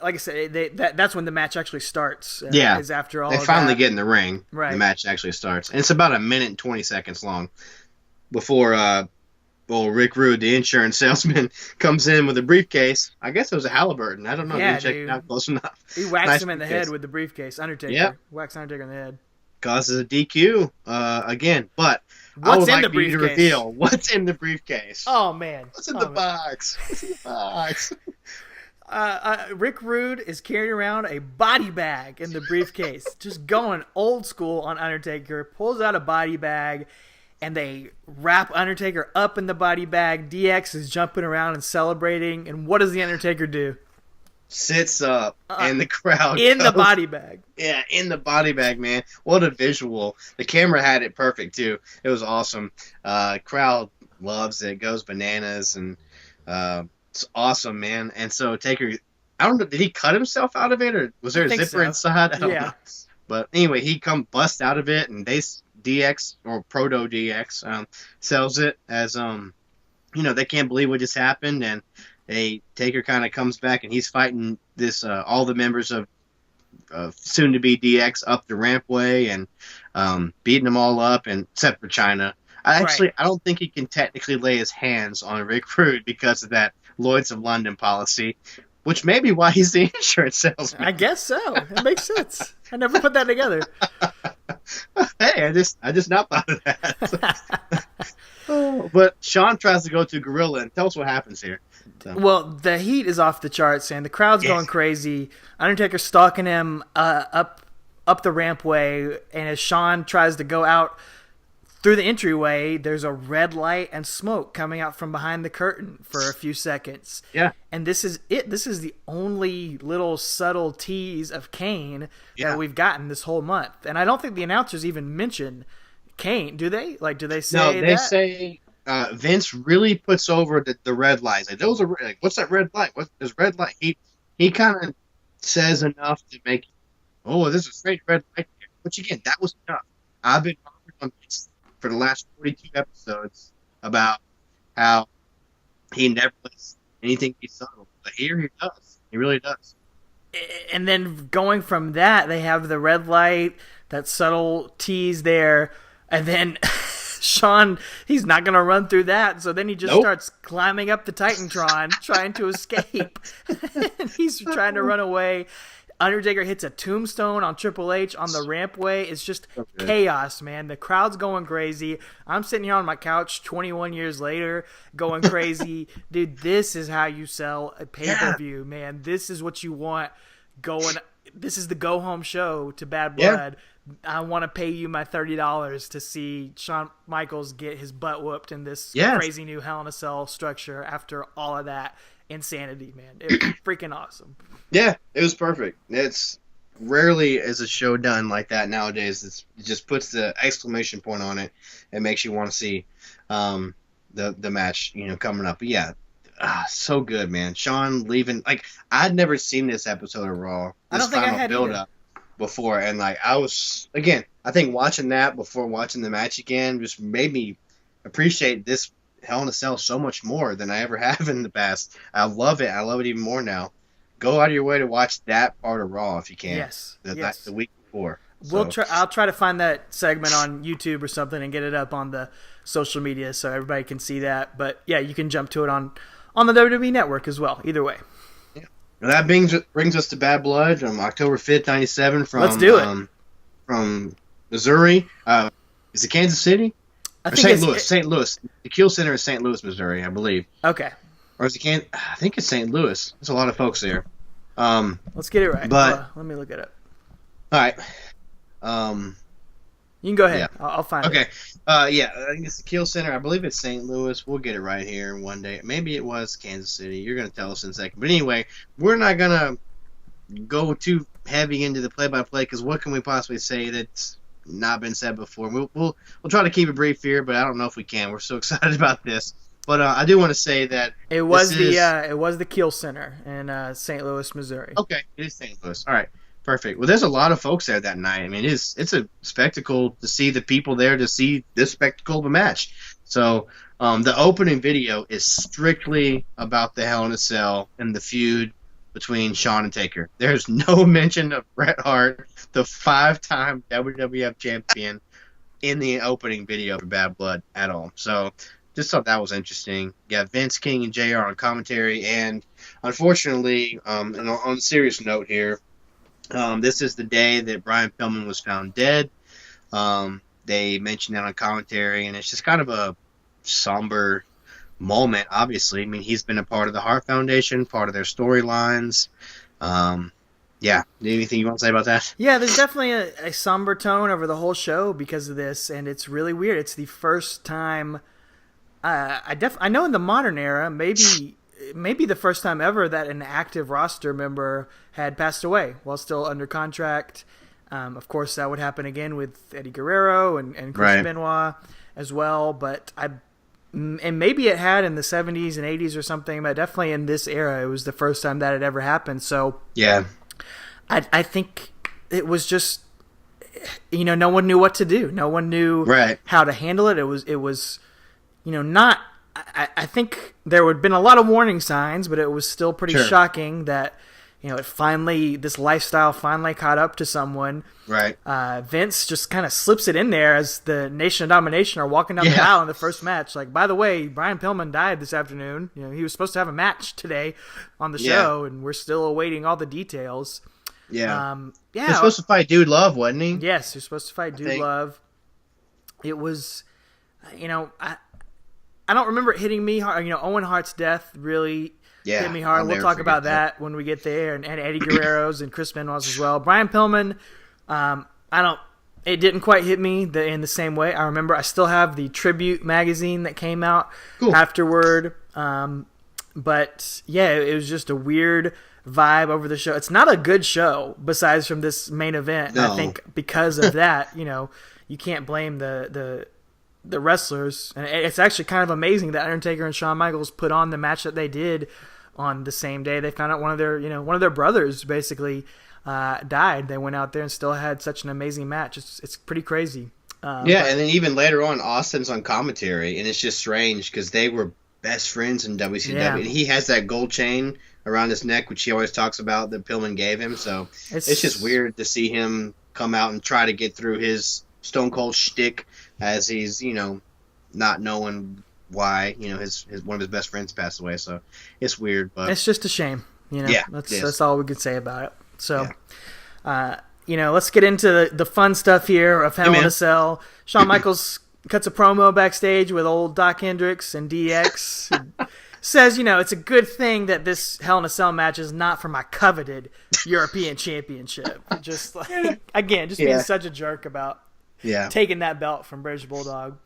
I said, that's when the match actually starts. Is after all they finally get in the ring. Right. The match actually starts, and it's about 1 minute and 20 seconds long before Rick Rude, the insurance salesman, comes in with a briefcase. I guess it was a Halliburton. I don't know. Didn't check it out close enough. He whacks him in the head with the briefcase. Undertaker. Whacks Undertaker in the head. Causes a DQ again, but. What's in the briefcase? To reveal what's in the briefcase. Oh, man. What's in the box? What's in the box? Rick Rude is carrying around a body bag in the briefcase. Just going old school on Undertaker. Pulls out a body bag, and they wrap Undertaker up in the body bag. DX is jumping around and celebrating. And what does the Undertaker do? Sits up and the crowd in the body bag. Yeah, in the body bag, man. What a visual. The camera had it perfect too. It was awesome. Crowd loves it, goes bananas, and it's awesome, man. And so Taker, I don't know, did he cut himself out of it, or was there a zipper inside? I don't know. But anyway, he come bust out of it, and DX or Proto DX sells it as they can't believe what just happened, and Taker kind of comes back, and he's fighting this all the members of soon to be DX up the rampway and beating them all up, and except for China. I don't think he can technically lay his hands on Rick Rude because of that Lloyd's of London policy, which may be why he's the insurance salesman. I guess so. It makes sense. I never put that together. Hey, I just not thought of that. But Shawn tries to go to Gorilla, and tell us what happens here. So. Well, the heat is off the charts, and the crowd's going crazy. Undertaker stalking him up the rampway, and as Shawn tries to go out through the entryway, there's a red light and smoke coming out from behind the curtain for a few seconds. Yeah. And this is it. This is the only little subtle tease of Kane that we've gotten this whole month. And I don't think the announcers even mention Kane, do they? Like, do they say that? No, they say Vince really puts over the red lights. Like, those are like, what's that red light? What's this red light? He kind of says enough to make, this is a straight red light here. Which again, that was enough. I've been on this for the last 42 episodes about how he never lets anything be subtle. But here he does. He really does. and then going from that, they have the red light, that subtle tease there, and then Shawn, he's not going to run through that, so then he just starts climbing up the Titantron, trying to escape. He's trying to run away. Undertaker hits a tombstone on Triple H on the rampway. It's just chaos, man. The crowd's going crazy. I'm sitting here on my couch 21 years later going crazy. Dude, this is how you sell a pay-per-view, man. This is what you want going. This is the go-home show to Bad Blood. I want to pay you my $30 to see Shawn Michaels get his butt whooped in this crazy new Hell in a Cell structure after all of that insanity, man. It was freaking awesome. Yeah, it was perfect. It's rarely is a show done like that nowadays. It just puts the exclamation point on it and makes you want to see the match, coming up. But yeah, so good, man. Shawn leaving. Like, I'd never seen this episode of Raw. I don't think I had build up before, and like I was again. I think watching that before watching the match again just made me appreciate this Hell in a Cell so much more than I ever have in the past. I love it. I love it even more now. Go out of your way to watch that part of Raw if you can. Yes. The week before. I'll try to find that segment on YouTube or something and get it up on the social media so everybody can see that. But yeah, you can jump to it on the WWE Network as well. Either way. Yeah. Well, that brings us to Bad Blood on October 5th, 97 from Let's do it. From Missouri. Is it Kansas City? I think St. Louis. St. Louis. The Kiel Center is St. Louis, Missouri, I believe. Okay. Or is it I think it's St. Louis. There's a lot of folks there. Let's get it right. But let me look it up. All right. You can go ahead. Yeah. I'll find it. Okay. Yeah, I think it's the Kiel Center. I believe it's St. Louis. We'll get it right here one day. Maybe it was Kansas City. You're going to tell us in a second. But anyway, we're not going to go too heavy into the play-by-play because what can we possibly say that's not been said before? We'll try to keep it brief here, but I don't know if we can. We're so excited about this. But I do want to say that it was the Kiel Center in St. Louis, Missouri. Okay, it is St. Louis. All right, perfect. Well, there's a lot of folks there that night. I mean, it's a spectacle to see the people there to see this spectacle of a match. So the opening video is strictly about the Hell in a Cell and the feud between Shawn and Taker. There's no mention of Bret Hart, the 5-time WWF champion, in the opening video for Bad Blood at all. So just thought that was interesting. You got Vince, King, and JR on commentary, and unfortunately, and on a serious note here, this is the day that Brian Pillman was found dead. They mentioned that on commentary, and it's just kind of a somber moment, obviously. I mean, he's been a part of the Hart Foundation, part of their storylines. Yeah, anything you want to say about that? Yeah, there's definitely a somber tone over the whole show because of this, and it's really weird. It's the first time... I know in the modern era, maybe the first time ever that an active roster member had passed away while still under contract. Of course, that would happen again with Eddie Guerrero and Chris Benoit as well. But and maybe it had in the 70s and 80s or something, but definitely in this era, it was the first time that had ever happened. So yeah, I think it was just, no one knew what to do. No one knew how to handle it. It was. Not. I think there would have been a lot of warning signs, but it was still pretty shocking that, this lifestyle finally caught up to someone. Right. Vince just kind of slips it in there as the Nation of Domination are walking down the aisle in the first match. Like, by the way, Brian Pillman died this afternoon. He was supposed to have a match today on the show, and we're still awaiting all the details. Yeah. He was supposed to fight Dude Love, wasn't he? Yes, he was supposed to fight Dude Love. It was, I don't remember it hitting me hard. Owen Hart's death really hit me hard. We'll talk about that when we get there, and Eddie Guerrero's and Chris Benoit's as well. Brian Pillman, it didn't quite hit me in the same way. I still have the tribute magazine that came out afterward. But yeah, it was just a weird vibe over the show. It's not a good show besides from this main event. No. I think because of that, you can't blame the wrestlers, and it's actually kind of amazing that Undertaker and Shawn Michaels put on the match that they did on the same day they found out one of their brothers basically died. They went out there and still had such an amazing match. It's pretty crazy. And then even later on, Austin's on commentary, and it's just strange because they were best friends in WCW, and he has that gold chain around his neck, which he always talks about that Pillman gave him. So it's just weird to see him come out and try to get through his Stone Cold shtick as he's, not knowing why, his one of his best friends passed away. So it's weird, but it's just a shame. Yeah, that's all we can say about it. So, let's get into the fun stuff here of Hell in a Cell. Shawn Michaels cuts a promo backstage with old Doc Hendricks and DX. Says, it's a good thing that this Hell in a Cell match is not for my coveted European Championship. Just being such a jerk about taking that belt from British Bulldog.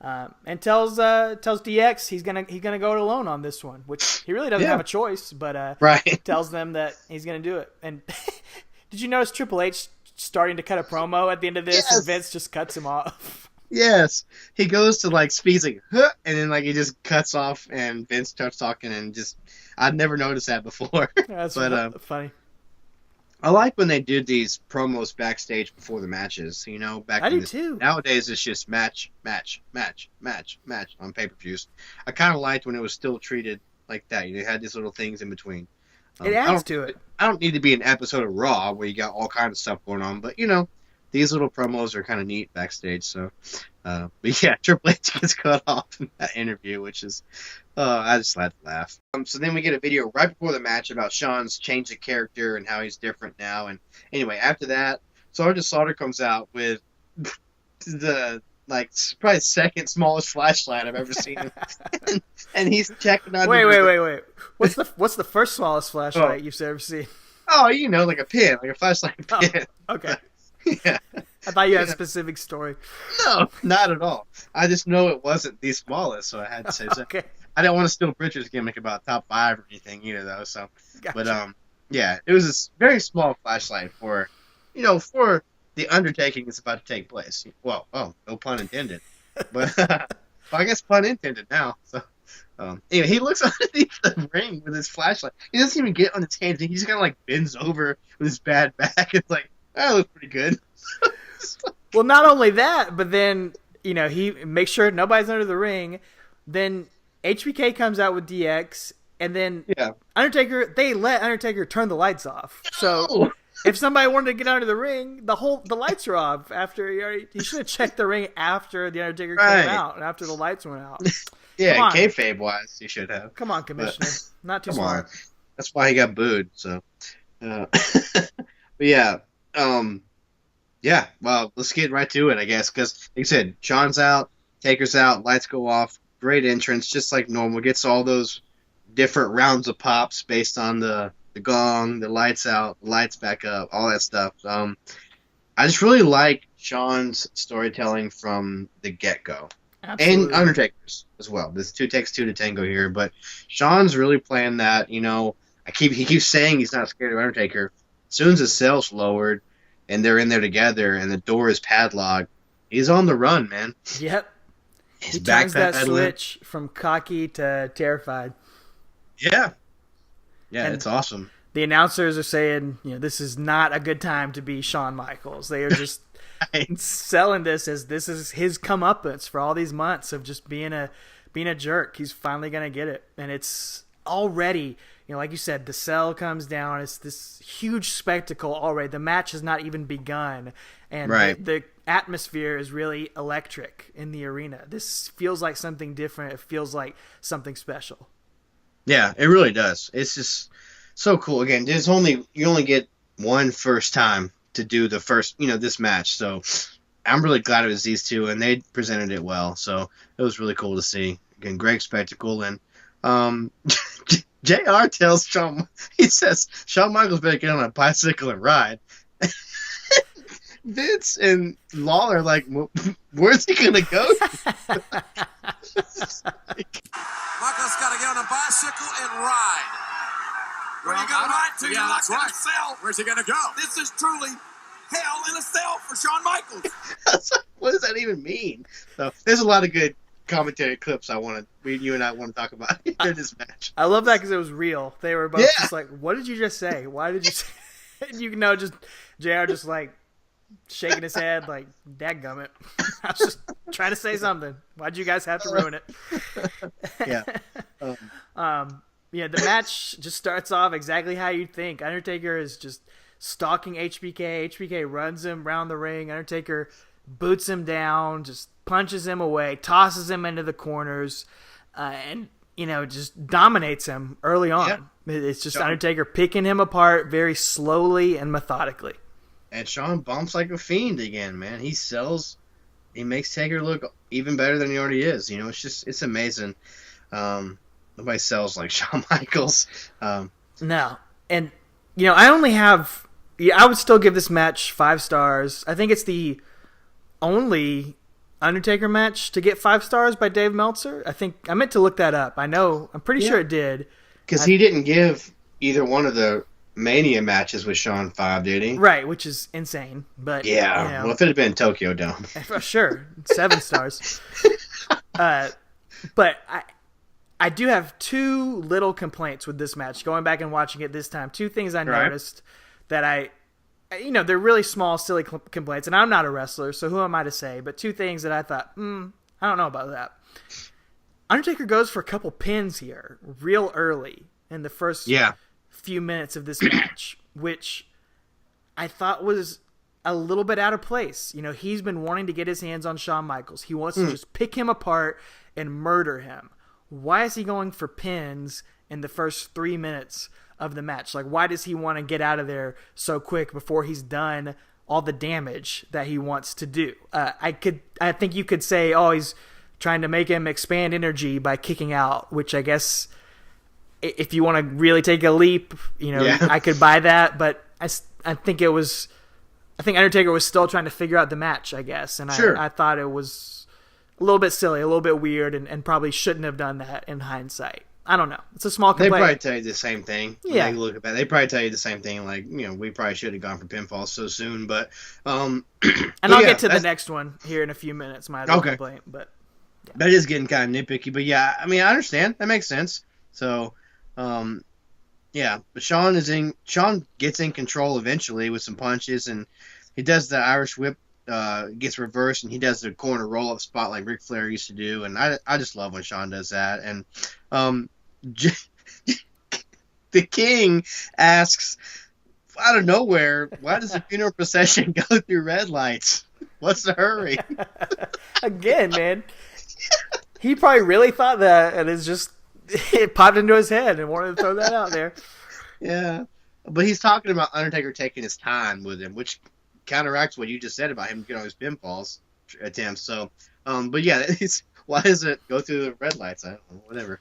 And tells DX he's gonna go it alone on this one, which he really doesn't have a choice, but tells them that he's gonna do it. And did you notice Triple H starting to cut a promo at the end of this, and Vince just cuts him off? Yes, he goes to speaks huh, and then he just cuts off, and Vince starts talking, and I'd never noticed that before. That's funny. I like when they do these promos backstage before the matches. I do too. Nowadays it's just match on pay-per-views. I kind of liked when it was still treated like that. You had these little things in between. It adds to it. I don't need to be an episode of Raw where you got all kinds of stuff going on, but these little promos are kind of neat backstage. So, but yeah, Triple H gets cut off in that interview, which is, I just had to laugh. So then we get a video right before the match about Shawn's change of character and how he's different now. And anyway, after that, Sergeant Slaughter comes out with the probably second smallest flashlight I've ever seen, and he's checking on. Wait. What's the first smallest flashlight you've ever seen? Oh, like a pin, like a flashlight pin. Oh, okay. Yeah. I thought you had a specific story. No, not at all. I just know it wasn't the smallest, so I had to say so. Okay. I didn't want to steal Bridger's gimmick about top 5 or anything either, though. So, Gotcha. But it was a very small flashlight for the undertaking that's about to take place. Well, no pun intended, but I guess pun intended now. So, anyway, he looks underneath the ring with his flashlight. He doesn't even get on his hands. He just kind of bends over with his bad back. It's that looks pretty good. Well, not only that, but then, he makes sure nobody's under the ring. Then HBK comes out with DX, and then Undertaker, they let Undertaker turn the lights off. So if somebody wanted to get under the ring, the lights are off after he should have checked the ring after the Undertaker came out and after the lights went out. Yeah, kayfabe wise, he should have. Come on, Commissioner. Not too smart. That's why he got booed. So, but yeah. Well, let's get right to it, I guess, because, like I said, Shawn's out, Taker's out, lights go off, great entrance, just like normal. Gets all those different rounds of pops based on the gong, the lights out, lights back up, all that stuff. I just really like Shawn's storytelling from the get-go. Absolutely. And Undertaker's as well. This takes two to tango here, but Shawn's really playing that, he keeps saying he's not scared of Undertaker. As soon as his cell's lowered, and they're in there together, and the door is padlocked, he's on the run, man. Yep. He's he turns that switch limp. from cocky to terrified. Yeah. Yeah, And it's awesome. The announcers are saying, this is not a good time to be Shawn Michaels. They are just selling this as this is his comeuppance for all these months of just being a jerk. He's finally going to get it. And it's already... like you said, the cell comes down. It's this huge spectacle already. The match has not even begun. And the atmosphere is really electric in the arena. This feels like something different. It feels like something special. Yeah, it really does. It's just so cool. Again, you only get one first time to do the first, this match. So I'm really glad it was these two, and they presented it well. So it was really cool to see. Again, great spectacle. And JR tells Shawn, he says, Shawn Michaels better get on a bicycle and ride. Vince and Lawler are like, where's he going to go? Michaels got to get on a bicycle and ride. Where are you going to ride to? You're not going to sell. Where's he going to go? This is truly hell in a cell for Shawn Michaels. What does that even mean? So there's a lot of good commentary clips you and I want to talk about in this match. I love that because it was real. They were both just like, what did you just say? Why did you say just JR just shaking his head like, dadgummit. I was just trying to say something. Why'd you guys have to ruin it? Yeah. Yeah, the match just starts off exactly how you'd think. Undertaker is just stalking HBK. HBK runs him around the ring. Undertaker boots him down, just punches him away, tosses him into the corners, and just dominates him early on. Yeah. It's just Undertaker picking him apart very slowly and methodically. And Shawn bumps like a fiend again, man. He makes Taker look even better than he already is. It's amazing. Nobody sells like Shawn Michaels. No. And, I only have... I would still give this match 5 stars. I think it's the only Undertaker match to get 5 stars by Dave Meltzer. I meant to look that up. I'm pretty sure it did. Because he didn't give either one of the Mania matches with Shawn 5, did he? Right, which is insane. But yeah, well, if it had been Tokyo Dome. Sure, 7 stars. But I do have 2 little complaints with this match. Going back and watching it this time, 2 things I noticed that they're really small, silly complaints, and I'm not a wrestler, so who am I to say? But 2 things that I thought, I don't know about that. Undertaker goes for a couple pins here real early in the first few minutes of this match, which I thought was a little bit out of place. He's been wanting to get his hands on Shawn Michaels. He wants to just pick him apart and murder him. Why is he going for pins in the first 3 minutes of the match? Like, why does he want to get out of there so quick before he's done all the damage that he wants to do? I think you could say, he's trying to make him expand energy by kicking out, which I guess if you want to really take a leap, I could buy that. But I think Undertaker was still trying to figure out the match, I guess. And I thought it was a little bit silly, a little bit weird, and probably shouldn't have done that in hindsight. I don't know. It's a small complaint. They probably tell you the same thing. Yeah. They probably tell you the same thing. Like, we probably should have gone for pinfall so soon. But, and I'll get to the next one here in a few minutes. My other complaint, but that is getting kind of nitpicky. But yeah, I mean, I understand. That makes sense. So, but Shawn gets in control eventually with some punches, and he does the Irish whip. Gets reversed, and he does the corner roll-up spot like Ric Flair used to do, and I just love when Shawn does that. And the King asks, out of nowhere, why does the funeral procession go through red lights? What's the hurry? Again, man. He probably really thought that, and it popped into his head and wanted to throw that out there. Yeah. But he's talking about Undertaker taking his time with him, which counteracts what you just said about him getting all his pinfalls attempts. So, but yeah, why does it go through the red lights? I don't know, whatever.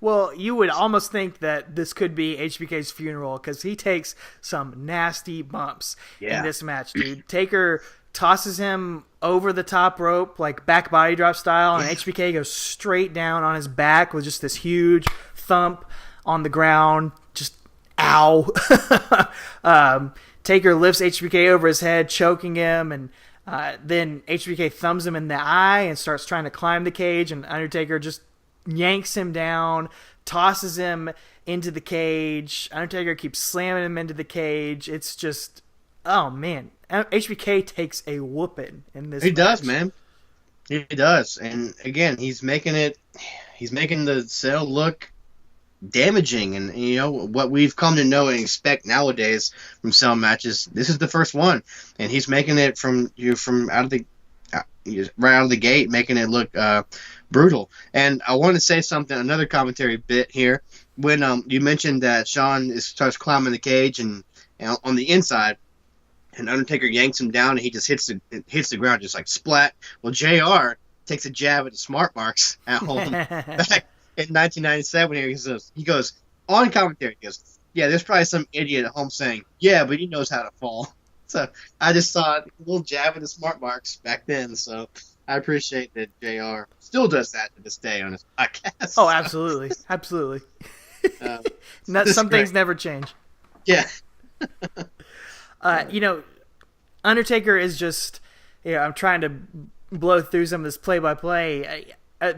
Well, you would almost think that this could be HBK's funeral because he takes some nasty bumps in this match, dude. Taker tosses him over the top rope, like back body drop style, and HBK goes straight down on his back with just this huge thump on the ground. Just ow. Taker lifts HBK over his head, choking him, and then HBK thumbs him in the eye and starts trying to climb the cage, and Undertaker just yanks him down, tosses him into the cage. Undertaker keeps slamming him into the cage. It's just, oh man. HBK takes a whooping in this match. He does, man. He does. And again, he's making the cell look damaging, and what we've come to know and expect nowadays from cell matches. This is the first one, and he's making it from out of the gate, making it look brutal. And I want to say something, another commentary bit here. When you mentioned that Shawn starts climbing the cage and on the inside, and Undertaker yanks him down, and he just hits the ground just like splat. Well, JR takes a jab at the smart marks at home back in 1997. Here he goes on commentary. He goes, "Yeah, there's probably some idiot at home saying, yeah, but he knows how to fall." So I just saw a little jab at the smart marks back then. So I appreciate that JR still does that to this day on his podcast. Oh, absolutely, absolutely. Some things never change. Yeah. Undertaker is just, I'm trying to blow through some of this play-by-play.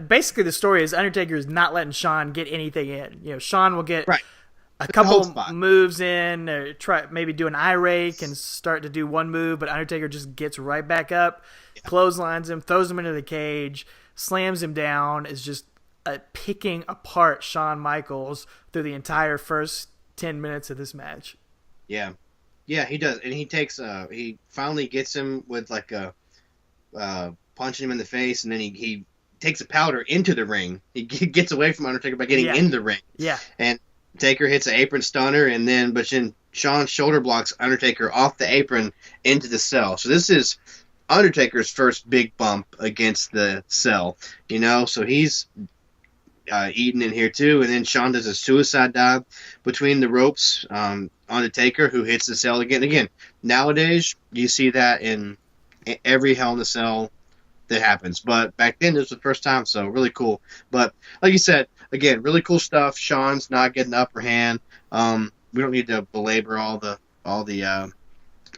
Basically, the story is Undertaker is not letting Shawn get anything in. Shawn will get a couple moves in, or maybe do an eye rake and start to do one move, but Undertaker just gets right back up, clotheslines him, throws him into the cage, slams him down. Is just, picking apart Shawn Michaels through the entire first 10 minutes of this match. Yeah. Yeah, he does. And he takes, he finally gets him with like a, punching him in the face, and then he takes a powder into the ring. He gets away from Undertaker by getting in the ring. Yeah. And Taker hits an apron stunner, and then Shawn shoulder blocks Undertaker off the apron into the cell. So this is Undertaker's first big bump against the cell, so he's eating in here too. And then Shawn does a suicide dive between the ropes on the Taker, who hits the cell again. Again, nowadays you see that in every Hell in a Cell that happens, but back then it was the first time, so really cool. But like you said, again, really cool stuff. Shawn's not getting the upper hand. We don't need to belabor all the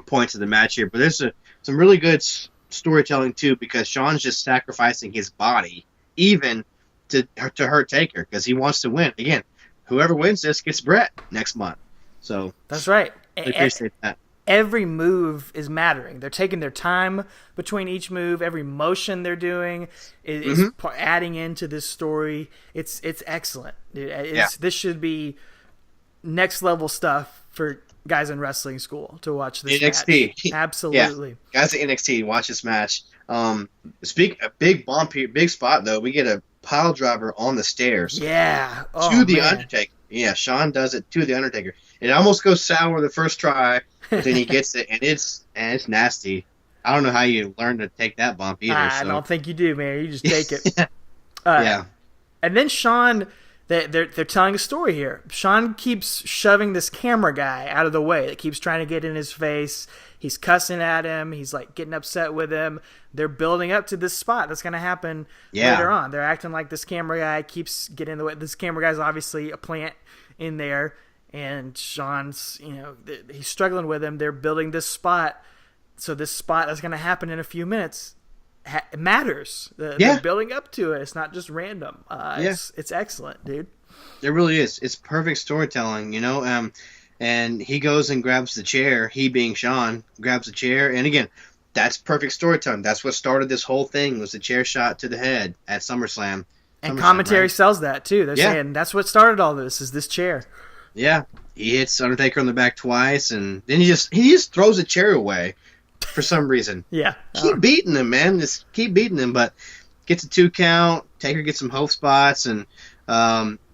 points of the match here, but there's some really good storytelling too, because Shawn's just sacrificing his body even to hurt Taker, because he wants to win. Again, whoever wins this gets Brett next month. So that's right. I appreciate that. Every move is mattering. They're taking their time between each move. Every motion they're doing is adding into this story. It's excellent. This should be next level stuff for guys in wrestling school to watch this NXT. match. Absolutely. Yeah. Guys at NXT, watch this match. A big bump here, big spot though. We get a pile driver on the stairs. Yeah. To the Undertaker. Yeah, Shawn does it to the Undertaker. It almost goes sour the first try, but then he gets it, and it's nasty. I don't know how you learn to take that bump either. I don't think you do, man. You just take it. Yeah. And then Shawn, they're telling a story here. Shawn keeps shoving this camera guy out of the way that keeps trying to get in his face. He's cussing at him. He's like getting upset with him. They're building up to this spot that's going to happen later on. They're acting like this camera guy keeps getting in the way. This camera guy's obviously a plant in there, and Shawn's, he's struggling with him. They're building this spot. So this spot that's going to happen in a few minutes matters. They're building up to it. It's not just random. It's excellent, dude. It really is. It's perfect storytelling, and he goes and grabs the chair. He being Shawn grabs the chair, and again, that's perfect storytelling. That's what started this whole thing, was the chair shot to the head at SummerSlam. And commentary sells that too. They're saying that's what started all this, is this chair. Yeah, he hits Undertaker on the back twice, and then he just throws the chair away for some reason. Yeah, keep beating him, man. Just keep beating him, but gets a 2 count. Taker gets some hope spots, and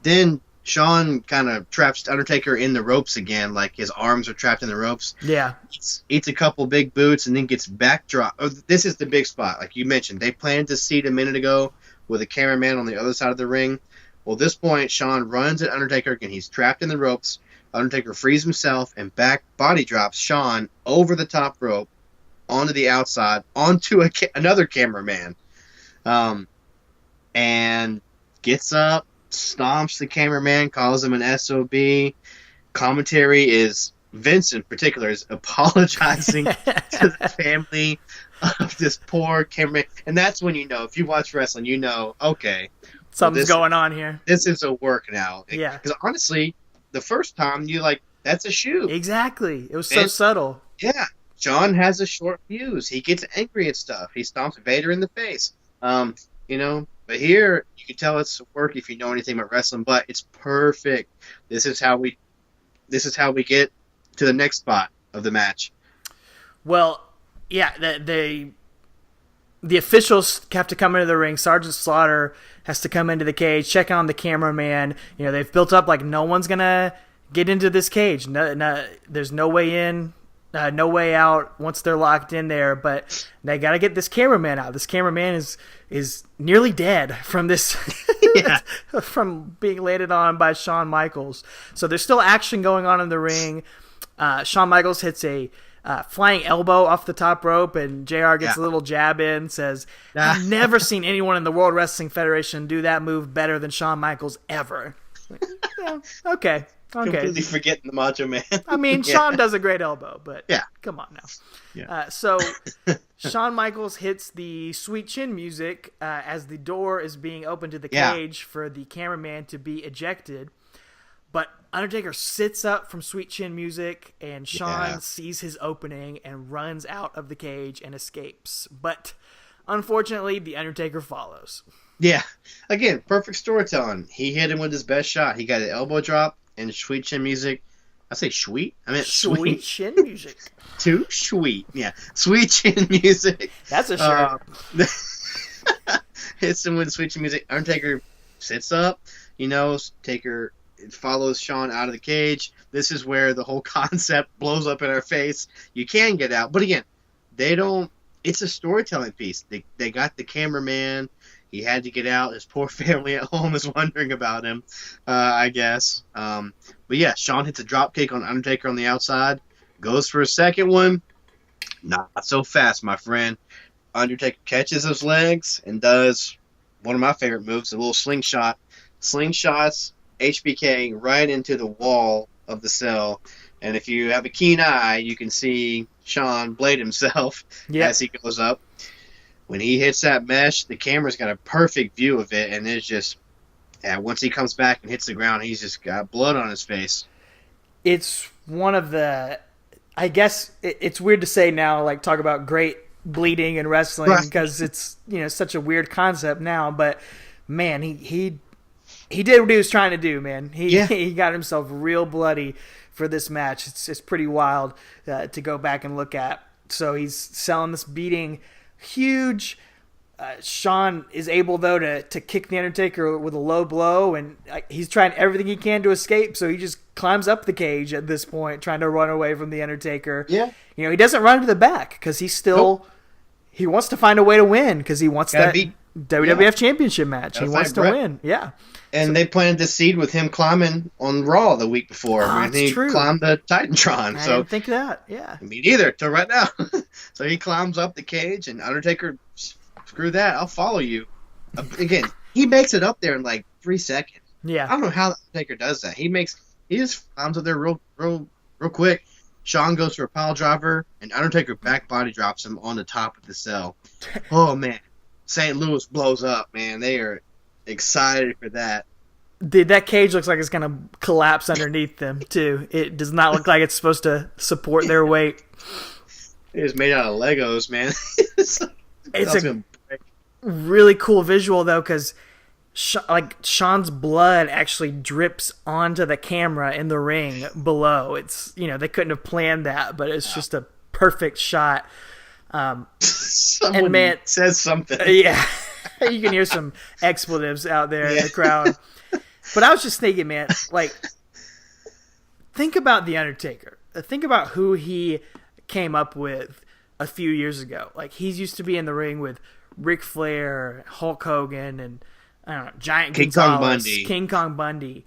then Shawn kind of traps Undertaker in the ropes again, like his arms are trapped in the ropes. Yeah. Eats a couple big boots and then gets backdrop. Oh, this is the big spot, like you mentioned. They planned to seat a minute ago with a cameraman on the other side of the ring. Well, at this point, Shawn runs at Undertaker again. He's trapped in the ropes. Undertaker frees himself and body drops Shawn over the top rope onto the outside, onto another cameraman. And gets up, stomps the cameraman, calls him an SOB. Commentary is, Vince in particular, is apologizing to the family of this poor cameraman. And that's when if you watch wrestling, okay. Something's going on here. This is a work now. Yeah. Because honestly, the first time, that's a shoe. Exactly. It was so subtle. Yeah. Shawn has a short fuse. He gets angry at stuff. He stomps Vader in the face. But here, you can tell it's work if you know anything about wrestling, but it's perfect. This is how we get to the next spot of the match. Well, yeah, the officials have to come into the ring. Sergeant Slaughter has to come into the cage, check on the cameraman. They've built up like no one's going to get into this cage. No, there's no way in, no way out once they're locked in there, but they got to get this cameraman out. This cameraman is nearly dead from this, from being landed on by Shawn Michaels. So there's still action going on in the ring. Shawn Michaels hits a flying elbow off the top rope, and JR gets a little jab in, says, I've never seen anyone in the World Wrestling Federation do that move better than Shawn Michaels ever. Okay. Completely forgetting the Macho Man. I mean, Shawn does a great elbow, but come on now. Yeah. So Shawn Michaels hits the Sweet Chin music as the door is being opened to the cage for the cameraman to be ejected. But Undertaker sits up from Sweet Chin music, and Shawn sees his opening and runs out of the cage and escapes. But Unfortunately, The Undertaker follows. Yeah. Again, perfect storytelling. He hit him with his best shot. He got an elbow drop and sweet chin music. I say sweet? I meant Sweet sweet. chin music. Too sweet. Yeah. Sweet chin music. That's a shirt. Hits him with sweet chin music. Undertaker sits up. Taker follows Shawn out of the cage. This is where the whole concept blows up in our face. You can get out. But again, they don't. It's a storytelling piece. They got the cameraman. He had to get out. His poor family at home is wondering about him, I guess. But yeah, Shawn hits a drop kick on Undertaker on the outside. Goes for a second one. Not so fast, my friend. Undertaker catches his legs and does one of my favorite moves, a little slingshot. Slingshots HBK right into the wall of the cell. And if you have a keen eye, you can see Shawn blade himself as he goes up. When he hits that mesh, the camera's got a perfect view of it, and it's just, once he comes back and hits the ground, he's just got blood on his face. It's one of the, I guess it's weird to say now, like talk about great bleeding in wrestling because it's such a weird concept now. But man, he did what he was trying to do. Man, he got himself real bloody for this match. It's pretty wild to go back and look at. So he's selling this beating huge. Shawn is able though to kick the Undertaker with a low blow, and he's trying everything he can to escape. So he just climbs up the cage at this point, trying to run away from the Undertaker. Yeah, he doesn't run to the back because he's still he wants to find a way to win because he wants that WWF Championship match. He wants to win. Yeah. And they planted the seed with him climbing on Raw the week before when he climbed the Titantron. I didn't think of that. Yeah. Me neither, till right now. So he climbs up the cage, and Undertaker, screw that, I'll follow you. Again, he makes it up there in like 3 seconds. Yeah. I don't know how the Undertaker does that. He just climbs up there real quick. Shawn goes for a pile driver, and Undertaker back body drops him on the top of the cell. Oh, man. St. Louis blows up, man. They are excited for that. Dude, that cage looks like it's going to collapse underneath them, too. It does not look like it's supposed to support their weight. It is made out of Legos, man. It's a really cool visual, though, because Shawn's blood actually drips onto the camera in the ring below. It's they couldn't have planned that, but it's just a perfect shot. Someone says something. Yeah. You can hear some expletives out there in the crowd. But I was just thinking, man, think about The Undertaker. Think about who he came up with a few years ago. Like, he's used to be in the ring with Ric Flair, Hulk Hogan, and I don't know, Giant Gonzalez, King Kong Bundy.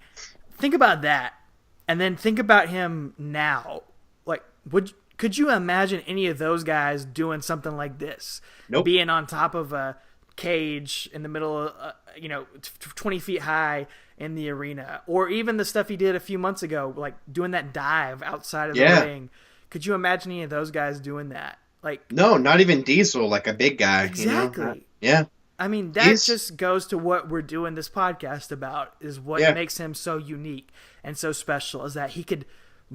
Think about that. And then think about him now. Like, could you imagine any of those guys doing something like this? Nope. Being on top of a cage in the middle of, 20 feet high in the arena. Or even the stuff he did a few months ago, like doing that dive outside of the ring. Could you imagine any of those guys doing that? Like, no, not even Diesel, like a big guy. Exactly. Yeah. I mean, that just goes to what we're doing this podcast about, is what makes him so unique and so special, is that he could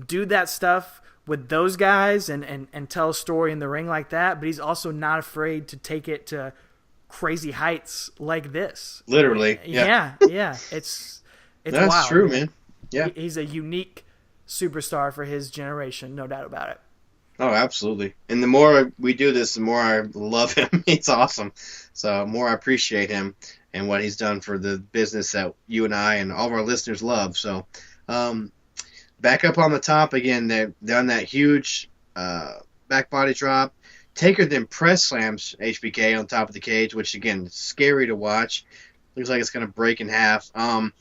do that stuff with those guys and tell a story in the ring like that, but he's also not afraid to take it to crazy heights like this. Literally. Yeah. It's That's wild. True, man. Yeah. He's a unique superstar for his generation, no doubt about it. Oh, absolutely. And the more we do this, the more I love him. He's awesome. So the more I appreciate him and what he's done for the business that you and I and all of our listeners love. So back up on the top again, they've done that huge back body drop. Taker then press slams HBK on top of the cage, which, again, is scary to watch. Looks like it's going to break in half. And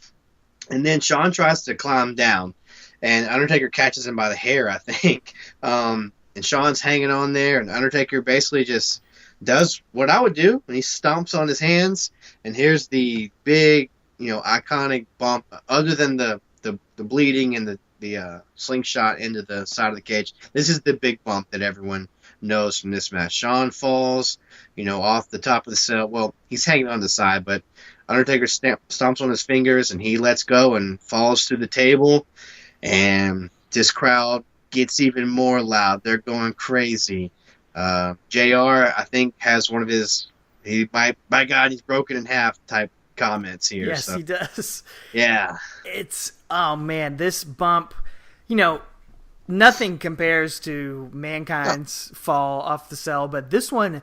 then Shawn tries to climb down, and Undertaker catches him by the hair, I think. And Shawn's hanging on there, and Undertaker basically just does what I would do, and he stomps on his hands. And here's the big, iconic bump, other than the bleeding and the slingshot into the side of the cage. This is the big bump that everyone knows from this match. Shawn falls, off the top of the cell. Well, he's hanging on the side, but Undertaker stomps on his fingers, and he lets go and falls through the table. And this crowd gets even more loud. They're going crazy. JR, I think, has one of his He by God, he's broken in half type comments here. Yes, So he does. yeah, It's, oh man, this bump, you know, nothing compares to Mankind's fall off the cell, but this one,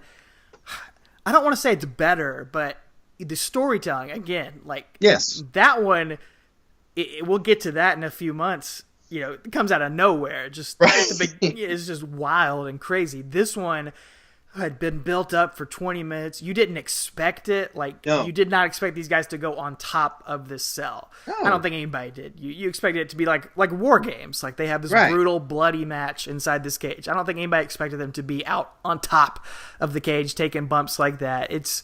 I don't want to say it's better, but the storytelling, again, like, yes, that one, we'll get to that in a few months. You know, it comes out of nowhere. Just right. it's just wild and crazy. This one had been built up for 20 minutes. You didn't expect it. Like, No. you did not expect these guys to go on top of this cell. No. I don't think anybody did. You expected it to be like war games. Like, they have this Right. brutal, bloody match inside this cage. I don't think anybody expected them to be out on top of the cage taking bumps like that. It's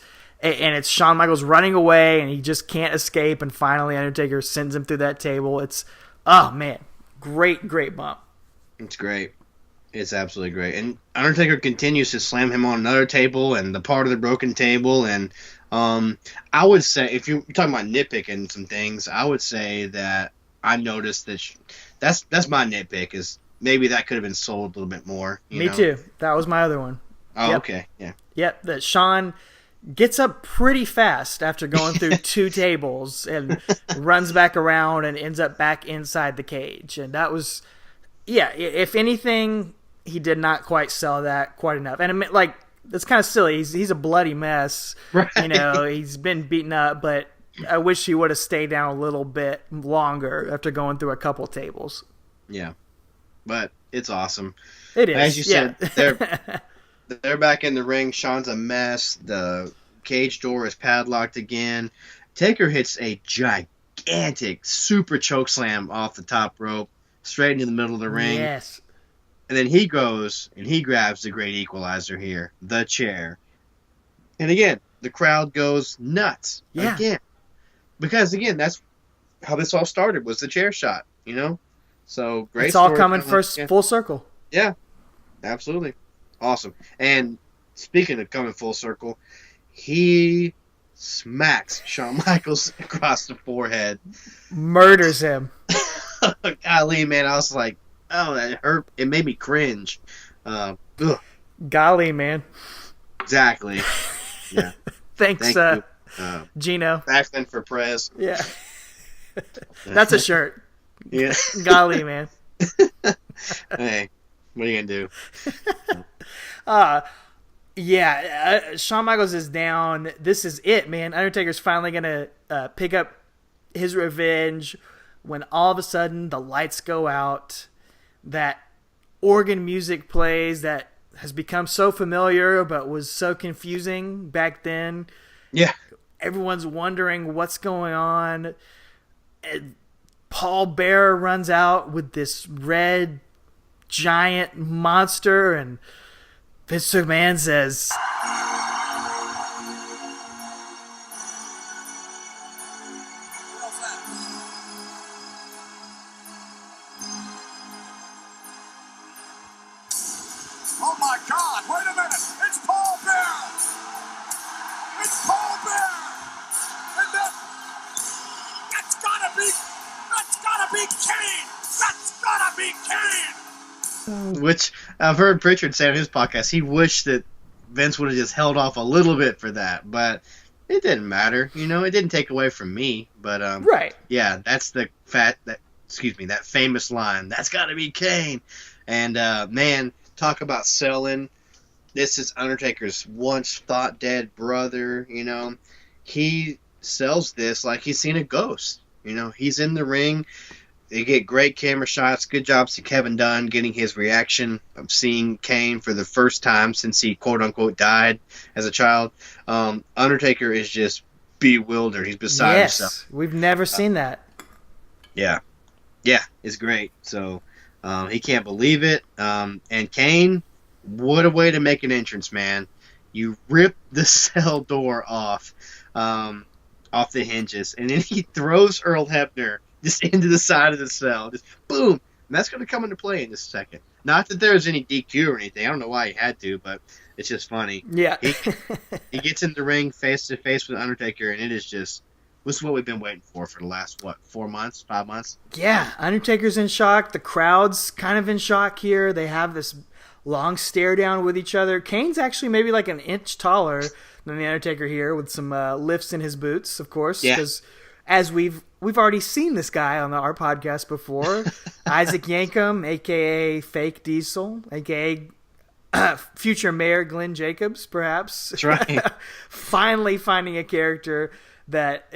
Shawn Michaels running away, and he just can't escape, and finally Undertaker sends him through that table. It's, oh man, great bump. It's great. It's absolutely great. And Undertaker continues to slam him on another table and the part of the broken table. And I would say, if you're talking about nitpicking some things, I would say that I noticed that that's my nitpick, is maybe that could have been sold a little bit more. Me too. That was my other one. Oh, Yep. okay. Yeah. Yep, that Shawn gets up pretty fast after going through two tables and runs back around and ends up back inside the cage. And that was, yeah, if anything, he did not quite sell that quite enough. And like, it's kind of silly. He's a bloody mess. Right. You know, he's been beaten up, but I wish he would have stayed down a little bit longer after going through a couple tables. Yeah. But it's awesome. It is. As you yeah. said, they're back in the ring. Shawn's a mess. The cage door is padlocked again. Taker hits a gigantic super choke slam off the top rope, straight into the middle of the ring. Yes. And then he goes and he grabs the great equalizer here, the chair. And again, the crowd goes nuts. Yeah. Again. Because, again, that's how this all started, was the chair shot, you know? So, great It's all story. coming full circle. Yeah, absolutely. Awesome. And speaking of coming full circle, he smacks Shawn Michaels across the forehead. Murders him. Golly, man, I was like, oh, that hurt. It made me cringe. Ugh. Golly, man. Exactly. Yeah. Thanks, Thank you. Gino. Backspin for Prez. Yeah. That's a shirt. Yeah. Golly, man. Hey, what are you going to do? Shawn Michaels is down. This is it, man. Undertaker's finally going to pick up his revenge when all of a sudden the lights go out. That organ music plays that has become so familiar but was so confusing back then. Yeah. Everyone's wondering what's going on. And Paul Bearer runs out with this red giant monster, and Vince McMahon says, Oh my God, wait a minute, it's Paul Bearer! It's Paul Bearer! And that's gotta be Kane! That's gotta be Kane! Which I've heard Pritchard say on his podcast, he wished that Vince would have just held off a little bit for that, but it didn't matter. You know, it didn't take away from me. But right. Yeah, that's that famous line. That's got to be Kane. And man, talk about selling. This is Undertaker's once thought dead brother. You know, he sells this like he's seen a ghost. You know, he's in the ring. They get great camera shots. Good job to Kevin Dunn getting his reaction of seeing Kane for the first time since he quote-unquote died as a child. Undertaker is just bewildered. He's beside himself. We've never seen that. Yeah. Yeah, it's great. So he can't believe it. And Kane, what a way to make an entrance, man. You rip the cell door off the hinges, and then he throws Earl Hebner just into the side of the cell. Just boom. And that's going to come into play in just a second. Not that there's any DQ or anything. I don't know why he had to, but it's just funny. Yeah. He gets in the ring face to face with Undertaker, and this is what we've been waiting for the last, 4 months, 5 months? Yeah, Undertaker's in shock. The crowd's kind of in shock here. They have this long stare down with each other. Kane's actually maybe like an inch taller than the Undertaker here, with some lifts in his boots, of course. Yeah. Because as we've already seen this guy on our podcast before, Isaac Yankem, a.k.a. Fake Diesel, a.k.a. Future Mayor Glenn Jacobs, perhaps. That's right. Finally finding a character that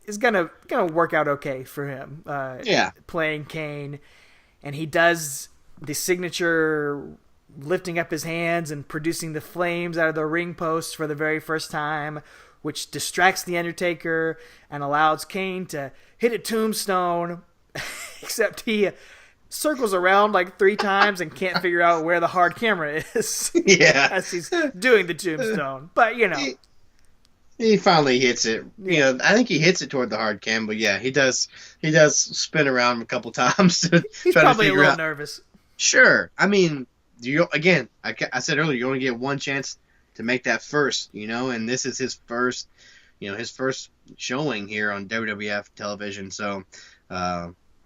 is gonna work out okay for him. Playing Kane, and he does the signature lifting up his hands and producing the flames out of the ring post for the very first time, which distracts the Undertaker and allows Kane to hit a tombstone. Except he circles around like 3 times and can't figure out where the hard camera is. Yeah. As he's doing the tombstone. But, He finally hits it. Yeah. I think he hits it toward the hard cam, but yeah, he does spin around a couple times to he's try probably to a figure little out. nervous. Sure. I mean, I said earlier, you only get one chance to make that first, and this is his first showing here on WWF television. So,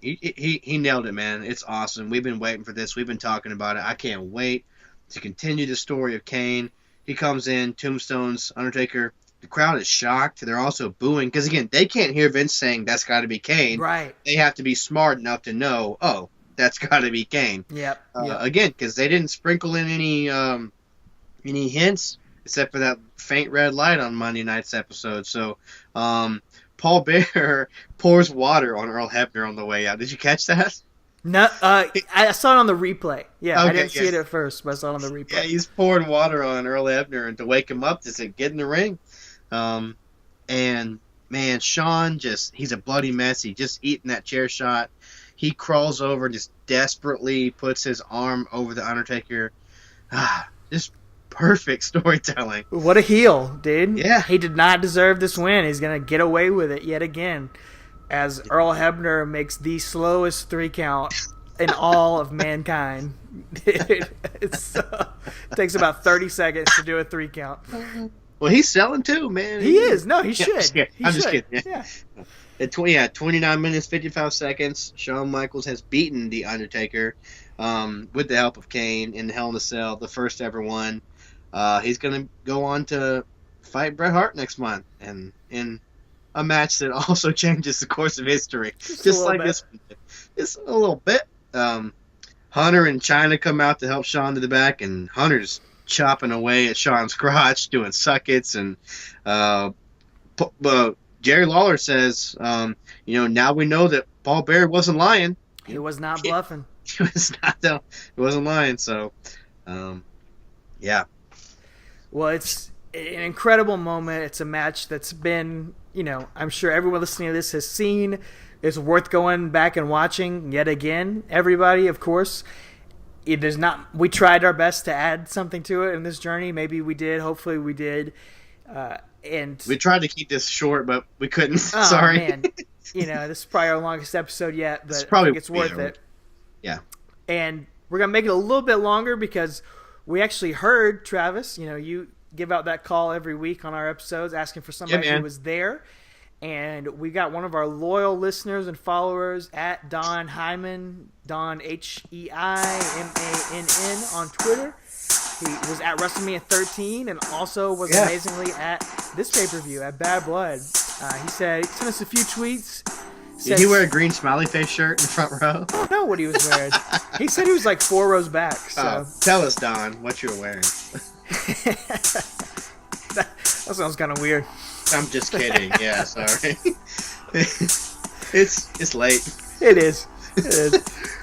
he nailed it, man. It's awesome. We've been waiting for this. We've been talking about it. I can't wait to continue the story of Kane. He comes in, tombstones Undertaker. The crowd is shocked. They're also booing because, again, they can't hear Vince saying that's got to be Kane. Right. They have to be smart enough to know, oh, that's got to be Kane. Yep. Again, because they didn't sprinkle in any hints except for that faint red light on Monday night's episode. So, Paul Bearer pours water on Earl Hebner on the way out. Did you catch that? No, I saw it on the replay. Yeah, Okay, I didn't see it at first, but I saw it on the replay. Yeah, he's pouring water on Earl Hebner and to wake him up to say, get in the ring. And, man, Shawn he's a bloody mess. He just eating that chair shot. He crawls over and just desperately puts his arm over the Undertaker. Just perfect storytelling. What a heel, dude. Yeah. He did not deserve this win. He's going to get away with it yet again, as Earl Hebner makes the slowest 3 count in all of mankind. It takes about 30 seconds to do a 3 count. Well, he's selling too, man. He is. No, he should. I'm just kidding. Yeah. At 29 minutes, 55 seconds, Shawn Michaels has beaten The Undertaker with the help of Kane in Hell in a Cell, the first ever one. He's going to go on to fight Bret Hart next month, and in a match that also changes the course of history. Just like this one. Just a little bit. Hunter and Chyna come out to help Shawn to the back, and Hunter's chopping away at Shawn's crotch, doing suckets, and Jerry Lawler says, now we know that Paul Bearer wasn't lying. He was not bluffing. He wasn't lying. So, yeah. Well, it's an incredible moment. It's a match that's been, I'm sure everyone listening to this has seen. It's worth going back and watching yet again. Everybody, of course. We tried our best to add something to it in this journey. Maybe we did. Hopefully we did. And we tried to keep this short, but we couldn't. Oh, Sorry. Man. This is probably our longest episode yet, but I think it's worth it. Yeah. And we're going to make it a little bit longer because we actually heard, Travis, you give out that call every week on our episodes asking for somebody who was there. And we got one of our loyal listeners and followers at Don Hyman, Don Heimann on Twitter. He was at WrestleMania 13 and also was amazingly at this pay-per-view at Bad Blood. He sent us a few tweets. Did he wear a green smiley face shirt in the front row? I don't know what he was wearing. He said he was like 4 rows back. So. Tell us, Don, what you were wearing. that sounds kind of weird. I'm just kidding. Yeah, sorry. It's late. It is.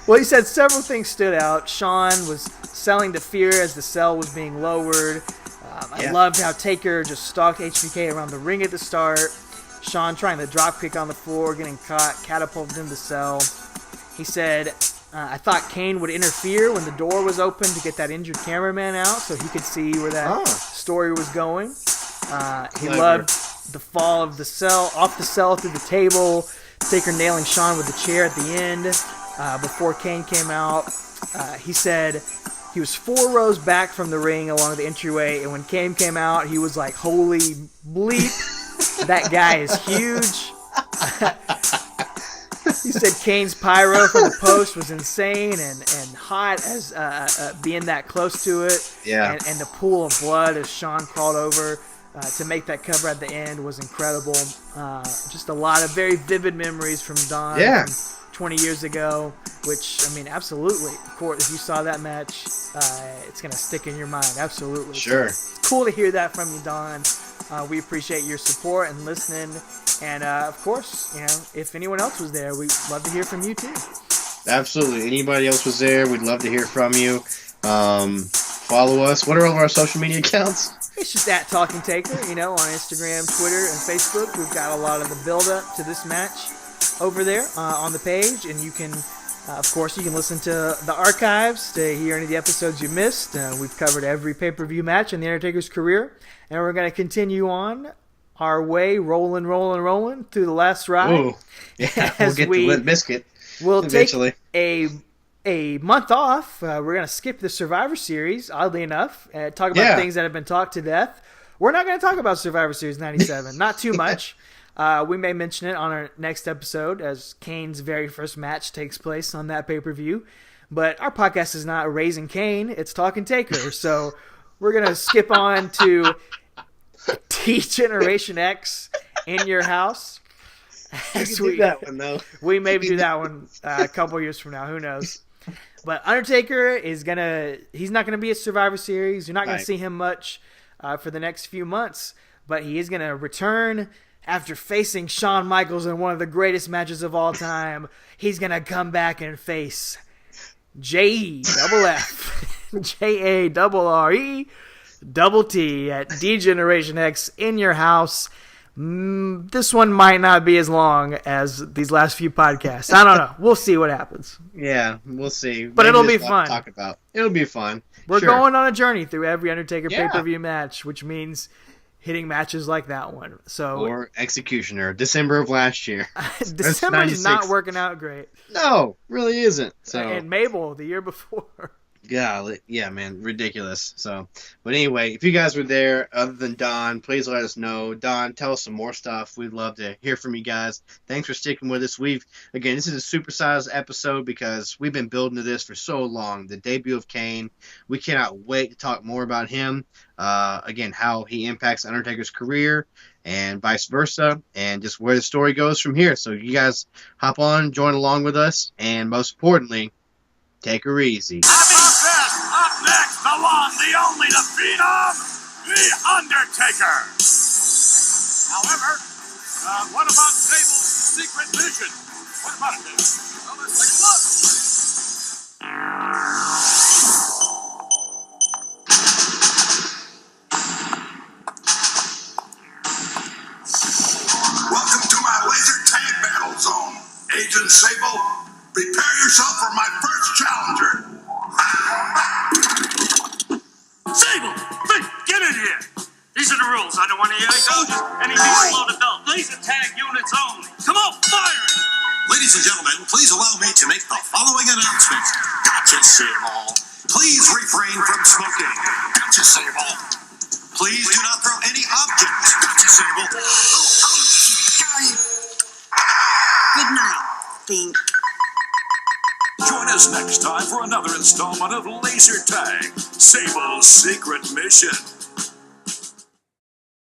Well, he said several things stood out. Shawn was selling the fear as the cell was being lowered. I loved how Taker just stalked HBK around the ring at the start. Shawn trying to drop kick on the floor, getting caught, catapulted in the cell. He said, I thought Kane would interfere when the door was open to get that injured cameraman out so he could see where that story was going. He loved the fall of the cell, off the cell through the table, Taker nailing Shawn with the chair at the end before Kane came out. He said he was 4 rows back from the ring along the entryway, and when Kane came out, he was like, holy bleep, that guy is huge. He said Kane's pyro for the post was insane and hot as being that close to it. Yeah. And the pool of blood as Shawn crawled over to make that cover at the end was incredible. Just a lot of very vivid memories from Don from 20 years ago, which, I mean, absolutely. Of course, if you saw that match, it's going to stick in your mind. Absolutely. Sure. So it's cool to hear that from you, Don. We appreciate your support and listening. And, of course, if anyone else was there, we'd love to hear from you, too. Absolutely. Anybody else was there, we'd love to hear from you. Follow us. What are all of our social media accounts? It's just at Talking Taker, on Instagram, Twitter, and Facebook. We've got a lot of the build-up to this match over there on the page. And you can, of course, you can listen to the archives to hear any of the episodes you missed. We've covered every pay-per-view match in The Undertaker's career. And we're going to continue on our way, rolling through the last ride. Ooh, yeah, we'll get to Limp Bizkit eventually. Take a month off. We're going to skip the Survivor Series, oddly enough, and talk about things that have been talked to death. We're not going to talk about Survivor Series 97, not too much. We may mention it on our next episode as Kane's very first match takes place on that pay-per-view. But our podcast is not Raising Kane, it's Talking Taker. So we're going to skip on to T-Generation X in your house. Do that one, though. We may do that one a couple years from now. Who knows? But Undertaker he's not going to be a Survivor Series. You're not going to see him much for the next few months. But he is going to return after facing Shawn Michaels in one of the greatest matches of all time. He's going to come back and face J-E-F-F, J-A-R-R-E-T-T at D-Generation X in your house. This one might not be as long as these last few podcasts. I don't know. We'll see what happens. Yeah, we'll see. But it'll be fun. Talk about. It'll be fun. We're going on a journey through every Undertaker pay-per-view match, which means hitting matches like that one. Or Executioner, December of last year. December's not working out great. No, really isn't. So. And Mabel the year before. Yeah, man, ridiculous. So, but anyway, if you guys were there, other than Don, please let us know. Don, tell us some more stuff. We'd love to hear from you guys. Thanks for sticking with us. This is a supersized episode because we've been building to this for so long. The debut of Kane. We cannot wait to talk more about him. Again, how he impacts Undertaker's career and vice versa, and just where the story goes from here. So you guys hop on, join along with us, and most importantly, take her easy. Up next, the one, the only, the phenom, the Undertaker. However, what about Sable's secret mission? What about it, Dave? Well, let's take a look. Welcome to my laser tag battle zone. Agent Sable, prepare yourself for my first challenger. Sable! Hey, get in here! These are the rules. I don't want any soldiers, any below the belt. Laser tag units only. Come on, fire it! Ladies and gentlemen, please allow me to make the following announcement. Gotcha, Sable. Please refrain from smoking. Gotcha, Sable. Please do not throw any objects. Gotcha, Sable. Good night, Pink. Join us next time for another installment of Laser Tag, Sable's Secret Mission.